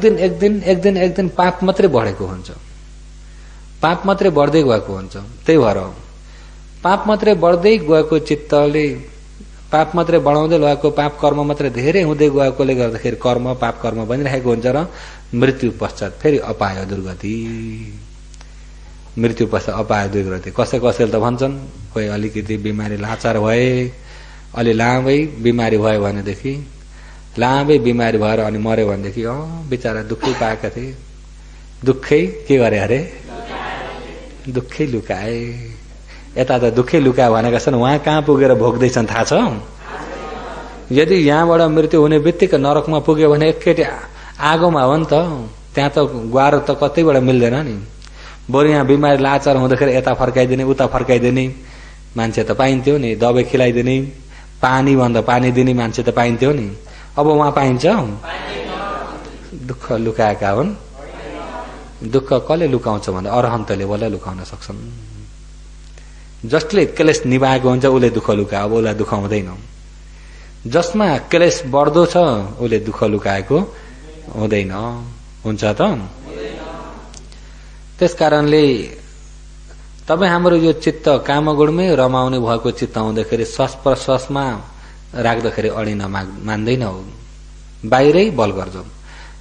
दिन पाप मात्रै बढेको हुन्छ, पाप मात्रै बढ्दै गएको हुन्छ। त्यही भएर पाप मात्रै बढ्दै गएको चित्तले, पाप मात्रै बढाउँदै गएको, पाप कर्म मात्रै धेरै हुँदै गएकोले गर्दाखेरि कर्म पाप कर्म बनिरहेको हुन्छ र मृत्यु पश्चात फेरि अपाय दुर्गति, मृत्यु पश्चात अपाय दुर्गति। कसैले त भन्छन् कोही अलिकति बिमारी लाचार भए, अलि लामै बिमारी भयो भनेदेखि, लामै बिमारी भएर अनि मर्यो भनेदेखि बिचरा दुःखै पाएका थिए, दुःखै के गरे अरे? दुःखै लुकाए। यता त दुःखै लुकाए भनेका छन्, उहाँ कहाँ पुगेर भोग्दैछन् थाहा छ? यदि यहाँबाट मृत्यु हुने बित्तिकै नरकमा पुग्यो भने एकैटी आगोमा हो नि त, त्यहाँ त ग्वारो त कतैबाट मिल्दैन नि। बरु यहाँ बिमारी लाचार हुँदाखेरि यता फर्काइदिने उता फर्काइदिने मान्छे त पाइन्थ्यो नि, दबाई खिलाइदिने, पानी भन्दा पानी दिने मान्छे त पाइन्थ्यो नि। अब उहाँ पाइन्छ? दुःख लुकाएका हुन्। दुःख कसले लुकाउँछ भन्दा अरहन्तले बल्ल लुकाउन सक्छन्। जसले क्लेश निभाएको हुन्छ उसले दुःख लुकायो, अब उसलाई दुःख हुँदैन। जसमा क्लेश बढ्दो छ उसले दुःख लुकाएको हुँदैन। हुन्छ त? त्यसकारणले तपाईँ हाम्रो यो चित्त कामगुणमै रमाउने भएको चित्त हुँदाखेरि श्वास प्रश्वासमा राख्दाखेरि अडिन मान्दैन हो, बाहिरै बल गर्छ।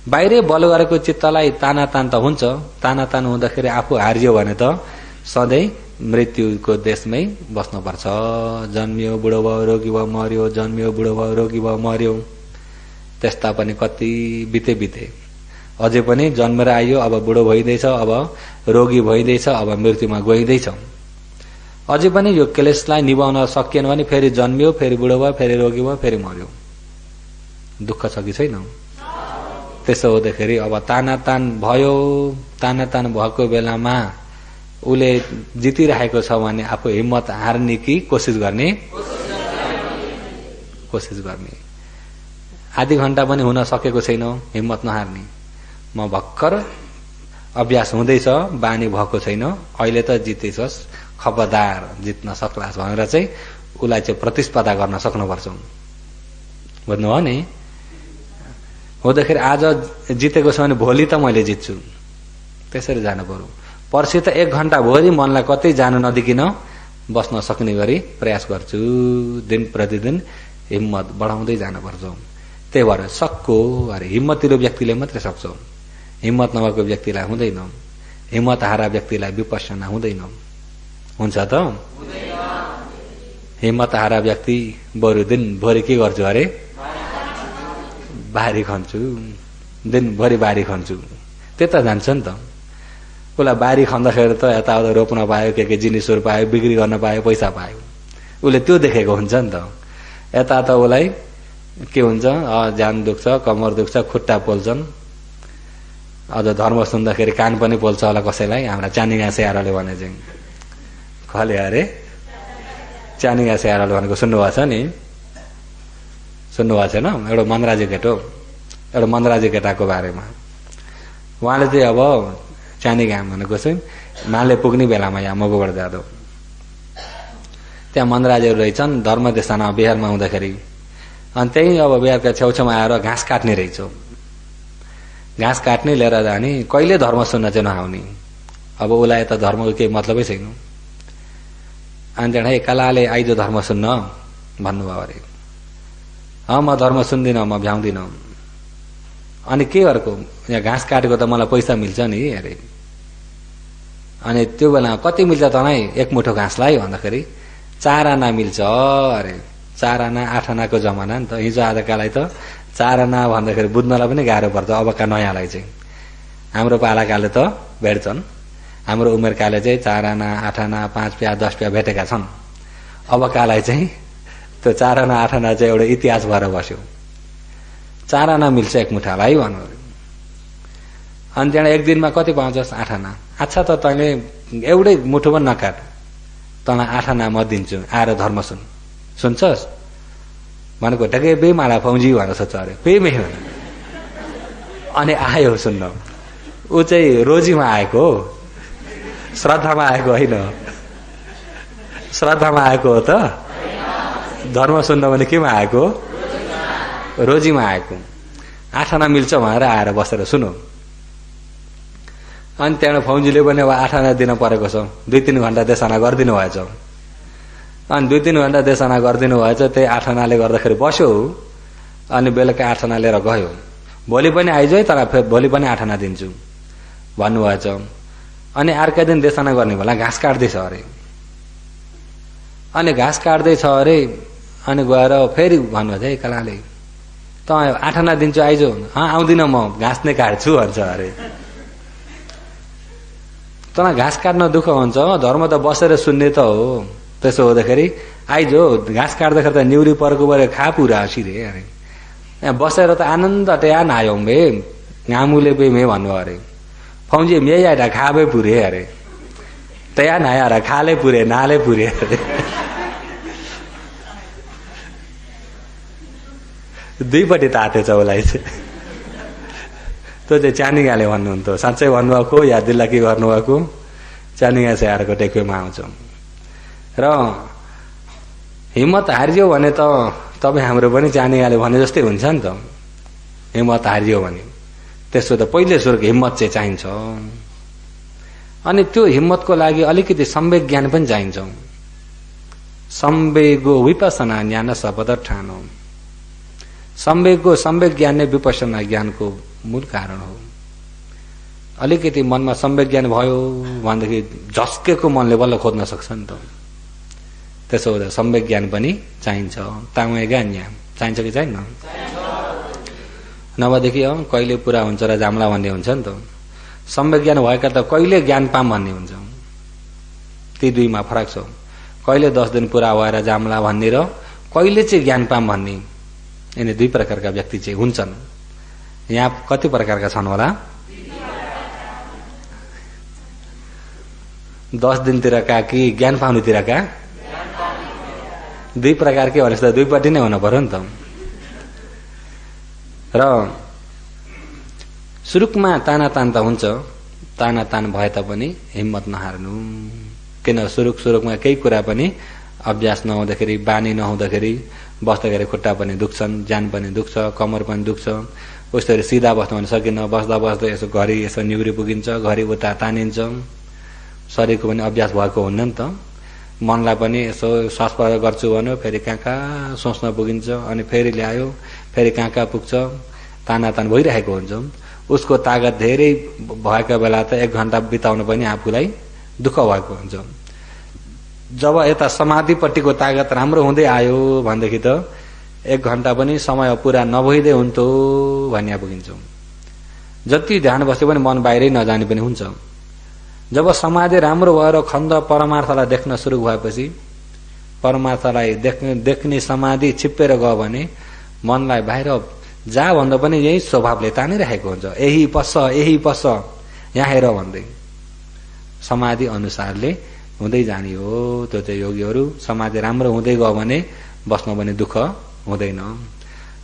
बाहिरै बल गरेको चित्तलाई तानातान त हुन्छ, तानातान हुँदाखेरि आफू हारियो भने त सधैँ मृत्युको देशमै बस्नुपर्छ। जन्मियो बुढो भयो रोगी भयो मर्यो, जन्मियो बुढो भयो रोगी भयो मर्यो। त्यस्ता पनि कति बिते अझै पनि जन्मेर आइयो, अब बुढो भइँदैछ, अब रोगी भइँदैछ, अब मृत्युमा गइँदैछ। अझै पनि यो क्लेशलाई निभाउन सकिएन भने फेरि जन्मियो, फेरि बुढो भयो, फेरि रोगी भयो, फेरि मर्यो। दुःख छ कि छैन? त्यसो हुँदाखेरि अब तानातान भयो। तानातान भएको बेलामा उसले जितिरहेको छ भने आफू हिम्मत हार्ने कि कोसिस गर्ने? कोसिस गर्ने। आधी घण्टा पनि हुन सकेको छैन, हिम्मत नहार्ने। म भर्खर अभ्यास हुँदैछ, बानी भएको छैन, अहिले त जितेछस्, खबरदार जित्न सक्लास् भनेर चाहिँ उसलाई चाहिँ प्रतिस्पर्धा गर्न सक्नुपर्छ। बुझ्नुभयो नि? हुँदाखेरि आज जितेको छ भने भोलि त मैले जित्छु, त्यसरी जानु पर्यो। पर्सि त 1 घण्टा भोलि मनलाई कतै जानु नदिकिन बस्न सक्ने गरी प्रयास गर्छु। दिन प्रतिदिन हिम्मत बढाउँदै जानुपर्छ। त्यही भएर सक्को अरे हिम्मतिलो व्यक्तिले मात्रै सक्छ, हिम्मत नभएको व्यक्तिलाई हुँदैन। हिम्मत हारा व्यक्तिलाई विपश्यना हुँदैन। हुन्छ त? हिम्मत हारा व्यक्ति बरु दिनभरि के गर्छु अरे? बारी खन्छु, दिनभरि बारी खन्छु। त्यता जान्छ नि त। उसलाई बारी खन्दाखेरि त यताउता रोप्न पायो, के जिनिसहरू पायो, बिक्री गर्न पायो, पैसा पायो, उसले त्यो देखेको हुन्छ नि त। यता त उसलाई के हुन्छ? ज्यान दुख्छ, कमर दुख्छ, खुट्टा पोल्छन्, अझ धर्म सुन्दाखेरि कान पनि पोल्छ होला कसैलाई। हाम्रा चानीगा स्याहारले भने चाहिँ खले अरे चानीगा स्याहारले भनेको सुन्नुभएको छ नि? सुन्नुभएको छैन? एउटा मनराजी केटो, एउटा मनराजी केटाको बारेमा उहाँले चाहिँ अब चानीगाम भनेको चाहिँ माले पुग्ने बेलामा यहाँ मगुबाट जाँदो त्यहाँ मनराजीहरू रहेछन् धर्म देशना बिहारमा हुँदाखेरि। अनि त्यही अब बिहारका छेउछेउमा आएर घाँस काट्ने रहेछ। घाँस काट्ने लिएर जाने, कहिले धर्म सुन्न चाहिँ नआउने। अब उसलाई त धर्मको केही मतलबै छैन। अनि त्यहाँ कालाले आइज धर्म सुन्न भन्नुभयो अरे। म धर्म सुन्दिनँ, म भ्याउँदिनँ। अनि के अर्को, यहाँ घाँस काटेको त मलाई पैसा मिल्छ नि अरे। अनि त्यो बेला कति मिल्छ तँलाई एक मुठो घाँसलाई भन्दाखेरि 4 आना मिल्छ अरे। 4 आना 8 आनाको जमाना नि त। हिजो आजकालाई त 4 आना भन्दाखेरि बुझ्नलाई पनि गाह्रो पर्छ अबका नयाँलाई चाहिँ। हाम्रो पालाकाले त भेट्छन्, हाम्रो उमेरकाले चाहिँ 4 आना 8 आना 5 पैसा 10 पैसा भेटेका छन्। अबकालाई चाहिँ त्यो 4 आना 8 आना चाहिँ एउटा इतिहास भएर बस्यो। 4 आना मिल्छ एक मुठालाई भन्नु। अनि त्यहाँ एक दिनमा कति पाउँछस्? 8 आना। अच्छा त तैँले एउटै मुठो पनि नकाट, तँलाई 8 आना म दिन्छु, आएर धर्म सुन। सुन्छस् भनेको टके बे माला फौजी भनेर सोच्छ अरे। पेमे अनि आयो सुन्न। ऊ चाहिँ रोजीमा आएको हो, श्रद्धामा आएको होइन। श्रद्धामा आएको हो त, धर्म सुन्न भने केमा आएको? रोजीमा आएको। 8 आना मिल्छ भनेर आएर बसेर सुनो। अनि त्यहाँबाट फौजीले पनि अब 8 आना दिन परेको छ, 2-3 घण्टा देशना गरिदिनु भएछ। अनि 2-3 घण्टा देशना गरिदिनु भएछ। त्यही 8 आनाले गर्दाखेरि बस्यो। अनि बेलुका 8 आना लिएर गयो। भोलि पनि आइज है, तर भोलि पनि 8 आना दिन्छु भन्नुभएछ। अनि अर्कै दिन देशना गर्ने बेला घाँस काट्दैछ अरे। अनि घाँस काट्दैछ अरे। अनि गएर फेरि भन्नुभएछ है कालाले, त 8 आना दिन्छु आइज। आउँदिनँ, म घाँस नै काट्छु भन्छ अरे। तँलाई घाँस काट्न दुःख हुन्छ, धर्म त बसेर सुन्ने त हो। त्यसो हुँदाखेरि आइज, घाँस काट्दाखेरि त निउरी पर्को भएर खा पुरा सिधे अरे। यहाँ बसेर त आनन्द टया नआयो बे, घामुले बे मे भन्नु अरे। फौजी मे आएर खाबे पुरे अरे। तया नआएर खाले पुरे नाले पुरे अरे। दुईपट्टि तातेछ उसलाई चाहिँ। त्यो चाहिँ चानिगाले भन्नुहुन्थ्यो। साँच्चै भन्नुभएको या दिल्ला के गर्नुभएको? चानिगा चाहिँ आएको टेक्योमा आउँछ। र हिम्मत हारियो भने त तपाईँ हाम्रो पनि चानिगाले भने जस्तै हुन्छ नि त। हिम्मत हारियो भने त्यसो त पहिले सुरुको हिम्मत चाहिँ चाहिन्छ। अनि त्यो हिम्मतको लागि अलिकति सम्वेक ज्ञान पनि चाहिन्छ। सम्वेगो विपसना ज्ञान शपथ ठानो। सम्वेक ज्ञान नै विपसना ज्ञानको मूल कारण हो। अलिकति मनमा सम्वेक ज्ञान भयो भनेदेखि झस्केको मनले बल्ल खोज्न सक्छ नि त। त्यसो हुँदा सम्वेक ज्ञान पनि चाहिन्छ। तामे ज्ञान यहाँ चाहिन्छ कि चाहिन्न? नभएदेखि कहिले पुरा हुन्छ र जाम्ला भन्ने हुन्छ नि त। सम्वेक ज्ञान भएका त कहिले ज्ञान पाम भन्ने हुन्छ। ती दुईमा फरक छ। कहिले 10 दिन पुरा भएर जाम्ला भन्ने र कहिले चाहिँ ज्ञान पाम भन्ने, यिनी 2 प्रकारका व्यक्ति चाहिँ हुन्छन्। यहाँ कति प्रकारका छन् होला? 10 दिनतिरका कि ज्ञान पाउनुतिरका? 2 प्रकार के भनेपछि त दुईपट्टि नै हुन पर्यो नि त। र सुरुकमा तानातान त हुन्छ, तानातान भए तापनि हिम्मत नहार्नु। किन सुरुकमा केही कुरा पनि अभ्यास नहुँदाखेरि, बानी नहुँदाखेरि बस्दाखेरि खुट्टा पनि दुख्छन्, ज्यान पनि दुख्छ, कमर पनि दुख्छ। उसरी सिधा बस्नु भने सकिन्न। बस्दा बस्दै यसो घरि यसो निउरी पुगिन्छ, घरि उता तानिन्छ। शरीरको पनि अभ्यास भएको हुन्न नि त। मनलाई पनि यसो श्वास प्रयोग गर्छु भन्यो, फेरि कहाँ सोच्न पुगिन्छ, अनि फेरि ल्यायो, फेरि कहाँ पुग्छ। तानातान भइरहेको हुन्छ। उसको तागत धेरै भएका बेला त 1 घण्टा बिताउन पनि आफूलाई दुःख भएको हुन्छ। जब यता समाधिपट्टिको तागत राम्रो हुँदै आयो भनेदेखि त 1 घण्टा पनि समय पुरा नभइदै हुन्थ्यो भन्ने पुगिन्छौँ। जति ध्यान बसे पनि मन बाहिरै नजाने पनि हुन्छ। जब समाधि राम्रो भएर खण्ड परमार्थलाई देख्न सुरु भएपछि, परमार्थलाई देख्ने समाधि छिप्पेर गयो भने मनलाई बाहिर जा भन्दा पनि यही स्वभावले तानिरहेको हुन्छ। यही पस यहाँ हेर भन्दै समाधि अनुसारले हुँदै जाने हो। त्यो चाहिँ योगीहरू समाधि राम्रो हुँदै गयो भने बस्न पनि दुःख हुँदैन।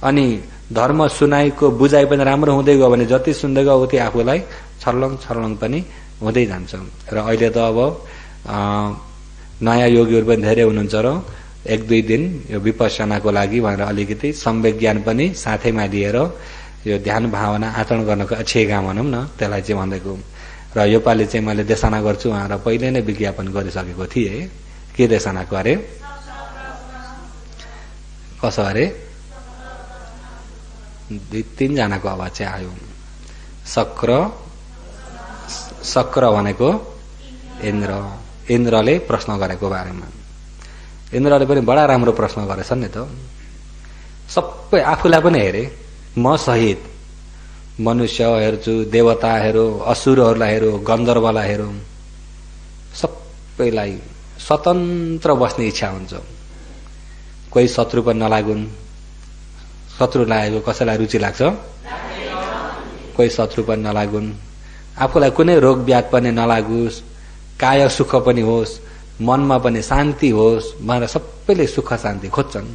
अनि धर्म सुनाइको बुझाइ पनि राम्रो हुँदै गयो भने जति सुन्दै गयो उति आफूलाई छर्लङ पनि हुँदै जान्छ। र अहिले त अब नयाँ योगीहरू पनि धेरै हुनुहुन्छ र 1-2 दिन यो विपස්සनाको लागि भनेर अलिकति सम्वेक ज्ञान पनि साथैमा दिएर यो ध्यान भावना आचरण गर्नको छेगा भनौँ न, त्यसलाई चाहिँ भन्दैको। र योपालि चाहिँ मैले देशना गर्छु भनेर पहिले नै विज्ञापन गरिसकेको थिएँ। के देशनाको अरे? कसो अरे? 2-3 जनाको आवाज चाहिँ आयो। शक्र भनेको इन्द्र। इन्द्रले प्रश्न गरेको बारेमा। इन्द्रले पनि बडा राम्रो प्रश्न गरेछन् नि त। सबै आफूलाई पनि हेरे, म सहित मनुष्य हेर्छु, देवता हेरौँ, असुरहरूलाई हेरौँ, गन्धर्वलाई हेरौँ, सबैलाई स्वतन्त्र बस्ने इच्छा हुन्छ। कोही शत्रु पनि नलागुन्। शत्रु लागेको कसैलाई रुचि लाग्छ? कोही शत्रु पनि नलागुन्। आफूलाई कुनै रोग व्याध पनि नलागोस्, काय सुख पनि होस्, मनमा पनि शान्ति होस् भनेर सबैले सुख शान्ति खोज्छन्।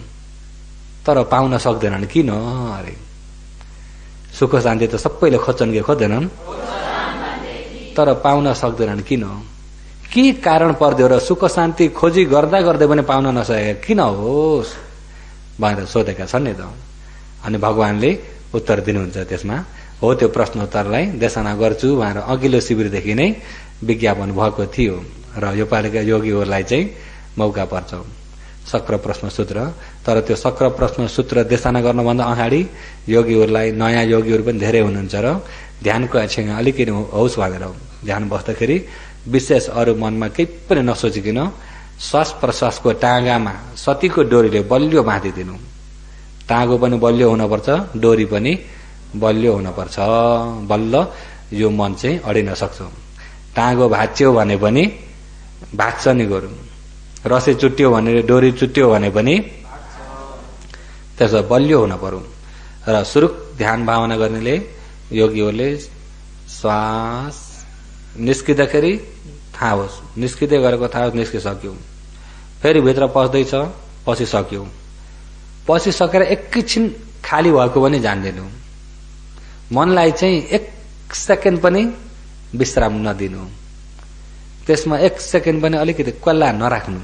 तर पाउन सक्दैनन्। किन अरे? सुख शान्ति त सबैले खोज्छन् कि खोज्दैनन्? तर पाउन सक्दैनन्। किन? के कारण पर्दियो र सुख शान्ति खोजी गर्दा गर्दै पनि पाउन नसकेका किन होस् भनेर सोधेका छन् नि त। अनि भगवानले उत्तर दिनुहुन्छ त्यसमा। हो, त्यो प्रश्न उत्तरलाई देशना गर्छु भनेर अघिल्लो शिविरदेखि नै विज्ञापन भएको थियो र यो पालिका योगीहरूलाई चाहिँ मौका पर्छ शक्र प्रश्न सूत्र। तर त्यो शक्र प्रश्न सूत्र देशना गर्नुभन्दा अगाडि योगीहरूलाई, नयाँ योगीहरू पनि धेरै हुनुहुन्छ र ध्यानको छेगा अलिकति होस् भनेर ध्यान बस्दाखेरि विशेष अरू मनमा केही पनि नसोचिकन श्वास प्रश्वासको टाँगामा सतीको डोरीले बलियो बाँधिदिनु। टाँगो पनि बलियो हुनुपर्छ, डोरी पनि बलियो हुनुपर्छ, बल्ल यो मन चाहिँ अडिन सक्छ। टाँगो भाँच्यो भने पनि भाग्छ नि गोरु, रसे चुट्यो भने, डोरी चुट्यो भने पनि त्यसो बलियो हुन पर्यो। र सुरुक ध्यान भावना गर्नेले योगीहरूले श्वास निस्किँदाखेरि थाहा होस्, निस्किँदै गरेको थाहा होस्, निस्किसक्यो, फेरि भित्र पस्दैछ, पसिसक्यो, पसिसकेर एकैछिन खाली भएको पनि जान्दिनु। मनलाई चाहिँ 1 सेकेन्ड पनि विश्राम नदिनु, त्यसमा 1 सेकेन्ड पनि अलिकति कल्ला नराख्नु,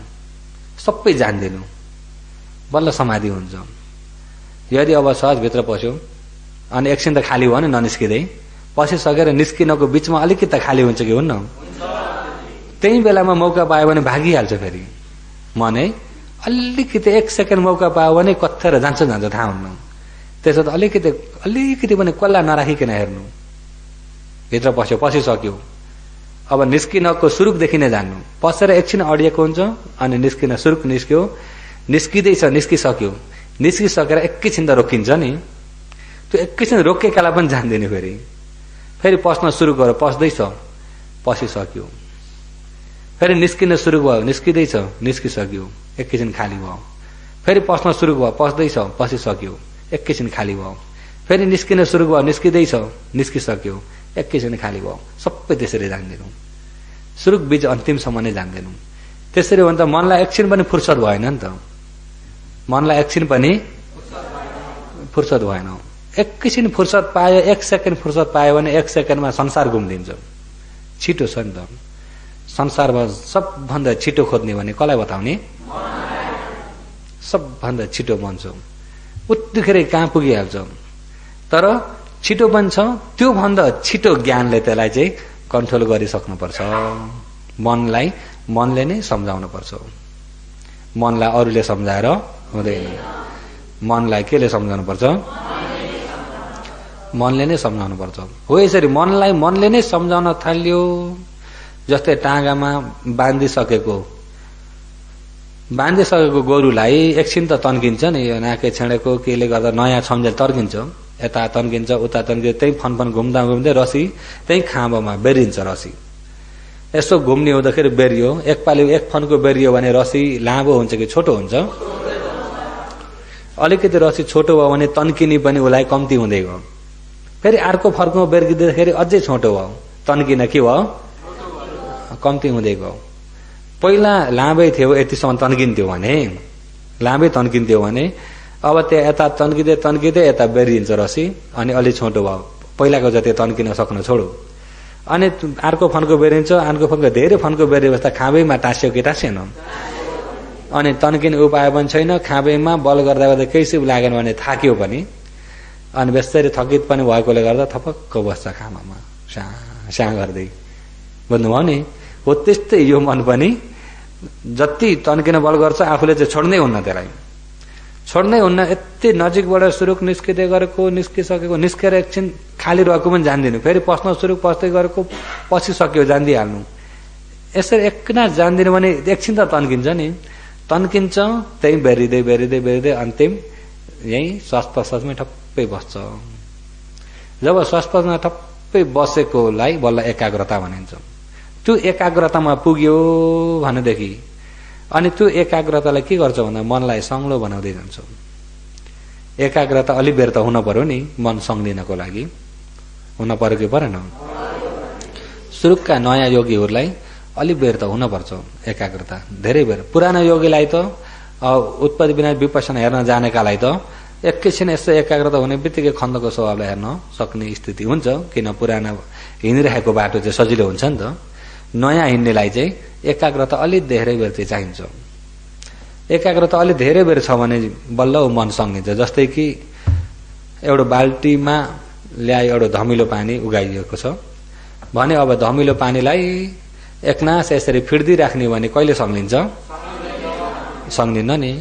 सबै जान्दिनु, बल्ल समाधि हुन्छ। यदि अब सहज भित्र पस्यो अनि एकछिन त खाली भयो नि ननिस्किँदै, पसिसकेर निस्किनको बीचमा अलिकति त खाली हुन्छ कि हुन्न? त्यही बेलामा मौका पायो भने भागिहाल्छ। फेरि मनै अलिकति 1 सेकेन्ड मौका पायो भने कत्थेर जान्छ थाहा हुन्न। त्यसो त अलिकति पनि कल्ला नराखिकन हेर्नु। भित्र पस्यो, पसिसक्यो, अब निस्किनको सुरुकदेखि नै जान्नु। पसेर एकछिन अडिएको हुन्छ अनि निस्किन सुरुक निस्क्यो, निस्किँदैछ, निस्किसक्यो, निस्किसकेर एकैछिन त रोकिन्छ नि, त्यो एकैछिन रोकेकालाई पनि जान्दिने। फेरि पस्न सुरु गर्यो, पस्दैछ, पसिसक्यो, फेरि निस्किन सुरु भयो, निस्किँदैछ, निस्किसक्यो, एकैछिन खाली भयो, फेरि पस्न सुरु भयो, पस्दैछ, पसिसक्यो, एकैछिन खाली भयो, फेरि निस्किन सुरु भयो, निस्किँदैछ, निस्किसक्यो, एकैछिन खाली भयो। सबै त्यसरी जान्दिनु, सुरुक बीच अन्तिमसम्म नै जान्दिनु। त्यसरी हो भने त मनलाई एकछिन पनि फुर्सद भएन नि त। मनलाई एकछिन पनि फुर्सद भएन। एकैछिन फुर्सद पायो, 1 सेकेन्ड फुर्सद पायो भने 1 सेकेन्डमा संसार घुम्दिन्छ। छिटो छ नि त संसारमा। सबभन्दा छिटो खोज्ने भने कसलाई बताउने? सबभन्दा छिटो मन छ, उत्तिखेर कहाँ पुगिहाल्छ। तर छिटो पनि छ, त्यो भन्दा छिटो ज्ञानले त्यसलाई चाहिँ कन्ट्रोल गरिसक्नुपर्छ। मनले नै सम्झाउनु पर्छ। मनलाई अरूले सम्झाएर हुँदैन। मनलाई केले सम्झाउनु पर्छ? मनले नै सम्झाउनु पर्छ। हो, यसरी मनले नै सम्झाउन थाल्यो। जस्तै टाँगामा बाँधिसकेको गोरुलाई एकछिन त तन्किन्छ नि, यो नाके छेडेको केले गर्दा नयाँ छन्जेल तर्किन्छ, यता तन्किन्छ, उता तन्किन्छ, त्यही फनफन घुम्दा घुम्दै रसी त्यही खाँबोमा बेरिन्छ। रसी यसो घुम्ने हुँदाखेरि बेरियो, एकपालि 1 फनको बेरियो भने रसी लामो हुन्छ कि छोटो हुन्छ? अलिकति रसी छोटो भयो भने तन्किने पनि उसलाई कम्ती हुँदै गयो। फेरि अर्को फर्कमा बेर्किँदाखेरि अझै छोटो भयो, तन्किन के भयो? कम्ती हुँदै गयो। पहिला लामै थियो, यतिसम्म तन्किन्थ्यो भने, लामै तन्किन्थ्यो भने अब त्यो यता तन्किँदै यता बेरिन्छ रसी, अनि अलि छोटो भयो, पहिलाको जति तन्किन सक्न छोडो। अनि अर्को फन्को बेरिन्छ, अर्को फन्को धेरै फन्को बेरिएपछि त खाँबैमा टाँस्यो कि टाँसेन? अनि तन्किने उपाय पनि छैन, खाँबैमा बल गर्दा केही सिप लागेन भने थाक्यो पनि। अनि बेसरी थकित पनि भएकोले गर्दा थपक्क बस्छ खामामा स्या गर्दै। बुझ्नुभयो नि? हो त्यस्तै यो मन पनि जति तन्किन बल गर्छ आफूले चाहिँ छोड्नै हुन्न, त्यसलाई छोड्नै हुन्न। यति नजिकबाट सुरुक निस्किँदै गरेको निस्किसकेको निस्केर एकछिन खाली रहेको पनि जान्दिनु, फेरि पस्न सुरुक पस्दै गरेको पछि सक्यो जान्दिहाल्नु। यसरी एकनाथ जान्दिनु भने एकछिन त तन्किन्छ नि, तन्किन्छ त्यही बेरिँदै बेरिँदै बेरिँदै अन्तिम यही श्वास प्रश्वासमै ठप्पै बस्छ। जब श्वास प्रश्वासमा ठप्पै बसेकोलाई बल्ल एकाग्रता भनिन्छ। त्यो एकाग्रतामा पुग्यो भनेदेखि अनि त्यो एकाग्रतालाई के गर्छ भन्दा मनलाई सङ्लो बनाउँदै जान्छ। एकाग्रता अलि बेर त हुन पर्यो नि मन सङ्लिनको लागि, हुन पर्यो कि परेन? सुरुका नयाँ योगीहरूलाई अलि बेर त हुनपर्छ एकाग्रता, धेरै बेर। पुरानो योगीलाई त उत्पत्ति विनाश विपස්සना हेर्न जानेकालाई त एकैछिन यस्तो एकाग्रता हुने बित्तिकै खण्डको स्वभावलाई हेर्न सक्ने स्थिति हुन्छ, किन पुरानो हिँडिरहेको बाटो चाहिँ सजिलो हुन्छ नि त। नयाँ हिँड्नेलाई चाहिँ एकाग्रता अलि धेरै बेर चाहिँ चाहिन्छ। एकाग्रता अलि धेरै बेर छ भने बल्ल मन सङ्गिन्छ। जस्तै कि एउटा बाल्टीमा ल्याए एउटा धमिलो पानी उगाइएको छ भने अब धमिलो पानीलाई एकनास यसरी फिर्दी राख्ने भने कहिले सङ्लिन्छ? सङ्लिन्न नि।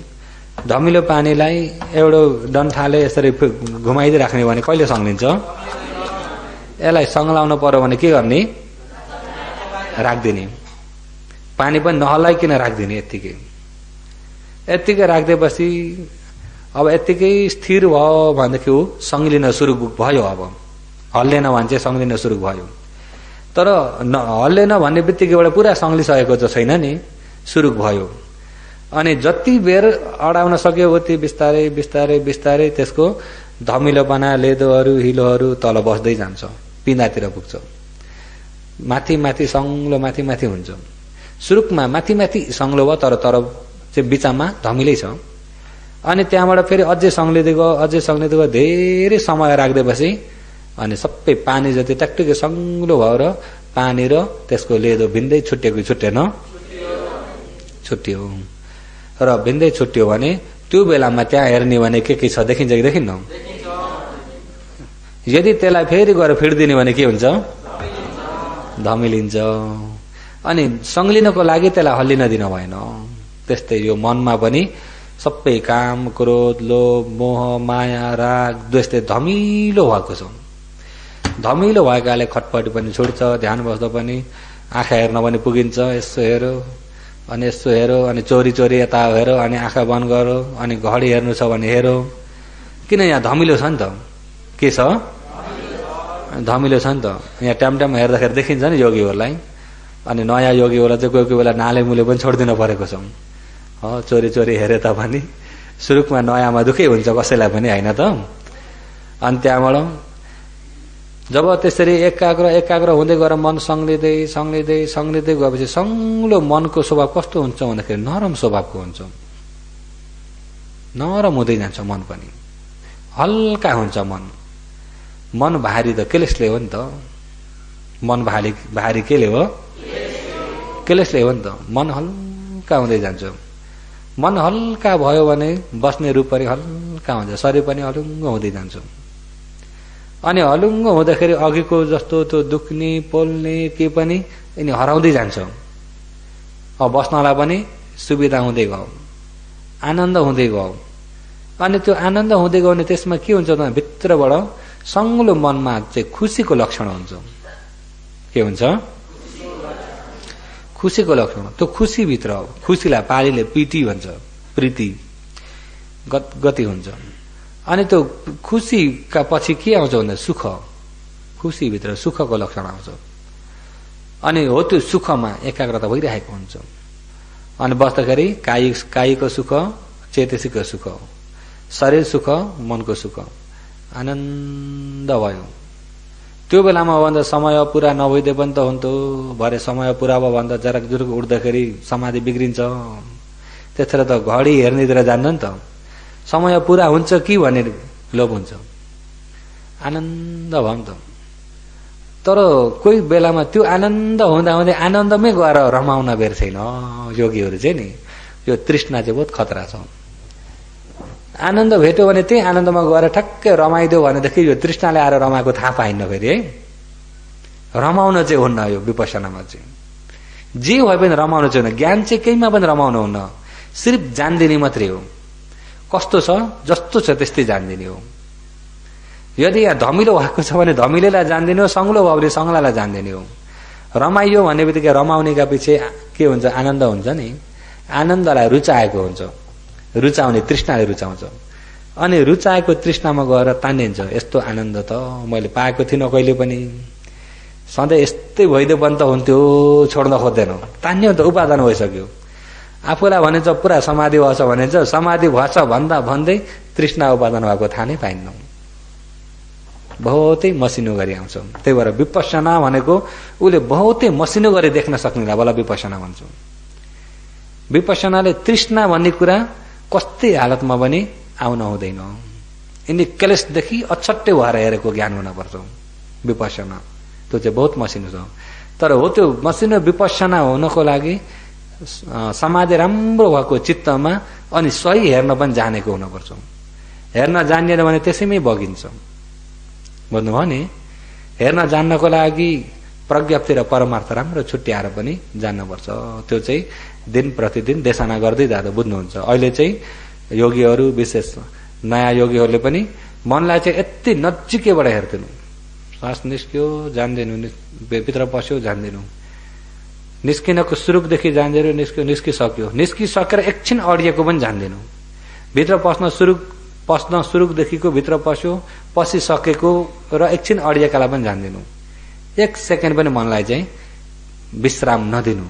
धमिलो पानीलाई एउटा डन्ठाले यसरी घुमाइदिइ राख्ने भने कहिले सङ्लिन्छ? यसलाई सङ्लाउनु पर्यो भने के गर्ने? राख्दिने। पानी पनि नहलाइकन राख्दिने यत्तिकै। यत्तिकै राख्दिएपछि अब यत्तिकै स्थिर भयो भनेदेखि ऊ सङ्लिन सुरु भयो। अब हल्लेन भने चाहिँ सङ्लिन सुरु भयो। तर हल्लेन भन्ने बित्तिकैबाट पुरा सङ्लिसकेको चाहिँ छैन नि, सुरु भयो। अनि जति बेर अडाउन सक्यो उति बिस्तारै बिस्तारै बिस्तारै त्यसको धमिलोपना लेदोहरू हिलोहरू तल बस्दै जान्छ, पिँधातिर पुग्छ। माथि माथि सङ्लो माथि माथि हुन्छ। सुरुकमा माथि माथि सङ्लो भयो, तर चाहिँ बिचमा धमिलै छ। अनि त्यहाँबाट फेरि अझै सङ्लिँदै गयो, अझै सङ्लिँदै गयो, धेरै समय राख्दैपछि अनि सबै पानी जति ट्याक्टुकै सङ्लो भयो र पानी र त्यसको लेदो भिन्दै छुट्टिएको छुट्टेन? छुट्टियो। र भिन्दै छुट्टियो भने त्यो बेलामा त्यहाँ हेर्ने भने के छ देखिन्छ कि देखिन्न? यदि त्यसलाई फेरि गएर फिर्दिने भने के हुन्छ? धमिलिन्छ। अनि सङ्लिनको लागि त्यसलाई हल्लिन दिन भएन। त्यस्तै यो मनमा पनि सबै काम क्रोध लोभ मोह माया राग द्वेष धमिलो भएको छ। धमिलो भएकाले खटपटी पनि छुट्छ, ध्यान बस्दा पनि आँखा हेर्न पनि पुगिन्छ। यसो हेरो अनि यसो हेरो अनि चोरी चोरी यता हेरो अनि आँखा बन्द गरो अनि घडी हेर्नु छ भने हेरो। किन यहाँ धमिलो छ नि त। के छ? धमिलो छ नि त। यहाँ टाइम हेर्दाखेरि देखिन्छ नि योगीहरूलाई। अनि नयाँ योगीहरूलाई चाहिँ कोही कोही बेला नाले मुले पनि छोडिदिनु परेको छ। चोरी चोरी हेरे तापनि सुरुकमा नयाँमा दुःखै हुन्छ कसैलाई पनि, होइन त? अनि त्यहाँबाट जब त्यसरी एकाग्र एकाग्र हुँदै गएर मन सङ्लिँदै सङ्लिँदै सङ्लिँदै गएपछि सङ्लो मनको स्वभाव कस्तो हुन्छ भन्दाखेरि नरम स्वभावको हुन्छ। नरम हुँदै जान्छ मन पनि, हल्का हुन्छ मन। मन भारी त क्लेशले हो नि त। मन भारी केले हो? क्लेशले हो नि त। मन हल्का हुँदै जान्छ। मन हल्का भयो भने बस्ने रूप पनि हल्का हुन्छ, शरीर पनि हलुङ्ग हुँदै जान्छ। अनि हलुङ्ग हुँदाखेरि अघिको जस्तो त्यो दुख्ने पोल्ने के पनि यिनी हराउँदै जान्छ। अब बस्नलाई पनि सुविधा हुँदै गयो, आनन्द हुँदै गयो। अनि त्यो आनन्द हुँदै गयो भने त्यसमा के हुन्छ त भित्रबाट सङ्लो मनमा चाहिँ खुसीको लक्षण हुन्छ। के हुन्छ? खुसीको लक्षण। त्यो खुसीभित्र खुसीलाई पालीले प्रीति भन्छ, प्रीति गति हुन्छ। अनि त्यो खुसीका पछि के आउँछ भन्दा सुख। खुसीभित्र सुखको लक्षण आउँछ। अनि हो त्यो सुखमा एकाग्रता भइरहेको हुन्छ। अनि बस्दाखेरि कायिक सुख चेतसिक सुख, शरीर सुख मनको सुख, आनन्द भयो। त्यो बेलामा भन्दा समय पुरा नभइदिए पनि त हुन्थ्यो। भरे समय पुरा भयो भन्दा जरक जुरुक उठ्दाखेरि समाधि बिग्रिन्छ। त्यतिखेर त घडी हेर्नेतिर जान्न नि त। समय पुरा हुन्छ कि भन्ने लोभ हुन्छ। आनन्द भयो नि त। तर कोही बेलामा त्यो आनन्द हुँदा हुँदै आनन्दमै गएर रमाउन बेर छैन योगीहरू चाहिँ नि। यो तृष्णा चाहिँ बहुत खतरा छ। आनन्द भेट्यो भने त्यही आनन्दमा गएर ठ्याक्कै रमाइदियो भनेदेखि यो तृष्णाले आएर रमाएको थाहा पाइन्न फेरि है। रमाउन चाहिँ हुन्न यो विपस्सनामा चाहिँ, जे भए पनि रमाउन चाहिँ हुन्न। ज्ञान चाहिँ केहीमा पनि रमाउनु हुन्न, सिर्फ जान्दिने मात्रै हो। कस्तो छ जस्तो छ त्यस्तै जान्दिने हो। यदि यहाँ धमिलो भएको छ भने धमिलोलाई जान्दिने हो, सङ्लो भयो भने सङ्लालाई जान्दिने हो। रमाइयो भन्ने बित्तिकै रमाउनेका पछि के हुन्छ, आनन्द हुन्छ नि। आनन्दलाई रुचाएको हुन्छ, रुचाउने तृष्णाले रुचाउँछ। अनि रुचाएको तृष्णामा गएर तानिन्छ, यस्तो आनन्द त मैले पाएको थिइनँ कहिले पनि, सधैँ यस्तै भइदियो भने त हुन्थ्यो, छोड्न खोज्दैन, तान्यो त उपादान भइसक्यो। आफूलाई भनिन्छ पुरा समाधि भएछ भनिन्छ, समाधि भएछ भन्दा भन्दै तृष्णा उपादान भएको थाहा नै पाइन्न, बहुतै मसिनो गरी आउँछ। त्यही भएर विपस्सना भनेको उसले बहुतै मसिनो गरी देख्न सक्नेलाई बल्ल विपस्सना भन्छ। विपस्सनाले तृष्णा भन्ने कुरा कस्तै हालतमा पनि आउन हुँदैन। यिनी क्लेशदेखि अछट्टै भएर हेरेको ज्ञान हुनपर्छ विपस्सना। त्यो चाहिँ बहुत मसिनो छ। तर हो त्यो मसिनो विपस्सना हुनको लागि समाधि राम्रो भएको चित्तमा अनि सही हेर्न पनि जानेको हुनुपर्छ। हेर्न जानिएन भने त्यसैमै बगिन्छ। बुझ्नुभयो नि? हेर्न जान्नको लागि प्रज्ञप्ति र परमार्थ राम्रो छुट्याएर पनि जान्नुपर्छ। त्यो चाहिँ दिन प्रतिदिन देशना गर्दै जाँदा बुझ्नुहुन्छ। अहिले चाहिँ योगीहरू, विशेष नयाँ योगीहरूले पनि मनलाई चाहिँ यति नजिकैबाट हेर्दैनौ। श्वास निस्क्यो जान्दैनौ, भित्र पस्यो जान्दैनौ, निस्किनको सुरुकदेखि जान्दैनौ, निस्किसक्यो, निस्किसकेर एकछिन अडिएको पनि जान्दैनौ, भित्र पस्न सुरुकदेखिको भित्र पस्यो, पसिसकेको र एकछिन अडिएकालाई पनि जान्दैनौ। एक सेकेन्ड पनि मनलाई चाहिँ विश्राम नदिनु,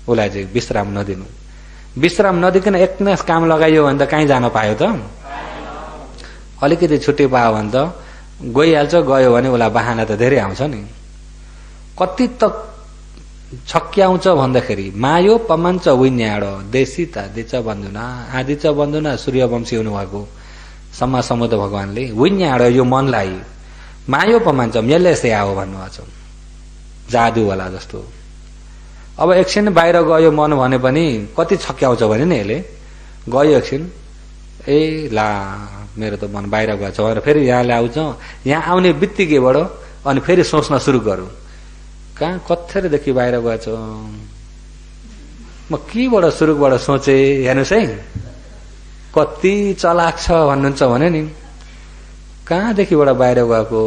उसलाई चाहिँ विश्राम नदिनु। विश्राम नदिकन एकनास काम लगाइयो भने त कहीँ जान पायो त? अलिकति छुट्टी पायो भने त गइहाल्छ। गयो भने उसलाई बाहना त धेरै आउँछ नि। कति त छक्क्याउँछ भन्दाखेरि मायो पमान्छ विन्याड देशिता दिच बन्धुना आदिच बन्धुना सूर्यवंशी हुनुभएको सम्मा समुद्र भगवानले विन्याड यो मनलाई मायो पमान्छ मेले से आओ भन्नुभएको छ, जादुवाला जस्तो। अब एकछिन बाहिर गयो मन भने पनि कति छक्क्याउँछ भने नि यसले गयो एकछिन, ए ला मेरो त मन बाहिर गएछ भनेर फेरि यहाँ ल्याउँछ। यहाँ आउने बित्तिकैबाट अनि फेरि सोच्न सुरु गरौँ, कहाँ कत्थेरदेखि बाहिर गएछ, म केबाट सुरुबाट सोचे। हेर्नुहोस् है कति चलाक छ भन्नुहुन्छ भने नि, कहाँदेखिबाट बाहिर गएको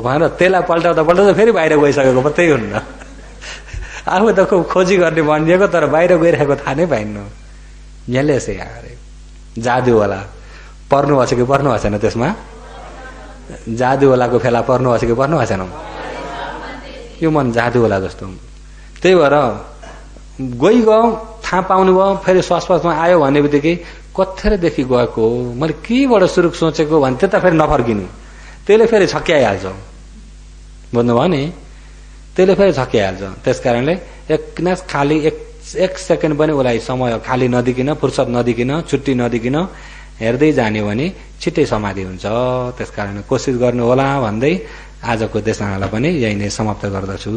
भनेर त्यसलाई पल्टाउँदा पल्टाउँदा फेरि बाहिर गइसकेको पत्तै हुन्न। आफू त खुब खोजी गर्ने भनिदिएको तर बाहिर गइरहेको थाहा नै पाइन्न। यहाँले यसै अरे जादुवाला पर्नु भएको छ कि पर्नु भएको छैन? त्यसमा जादुवालाको फेला पर्नु भएको छ कि पर्नु भएको छैन? यो मन जादुवाला जस्तो। त्यही भएर गयो थाहा पाउनु भयो, फेरि श्वासमा आयो भन्ने बित्तिकै कत्थेरदेखि गएको, मैले केबाट सुरुक सोचेको भने त्यता फेरि नफर्किनु, त्यसले फेरि छक्क्याइहाल्छ। बुझ्नुभयो नि? त्यसले फेरि छक्क्याइहाल्छ। त्यस कारणले एकनास खाली एक सेकेन्ड पनि उसलाई समय खाली नदिकिन, फुर्सद नदिकिन, छुट्टी नदिकिन हेर्दै जान्यो भने छिट्टै समाधि हुन्छ। त्यसकारण कोसिस गर्नु होला भन्दै आजको देशनालाई पनि यही नै समाप्त गर्दछु।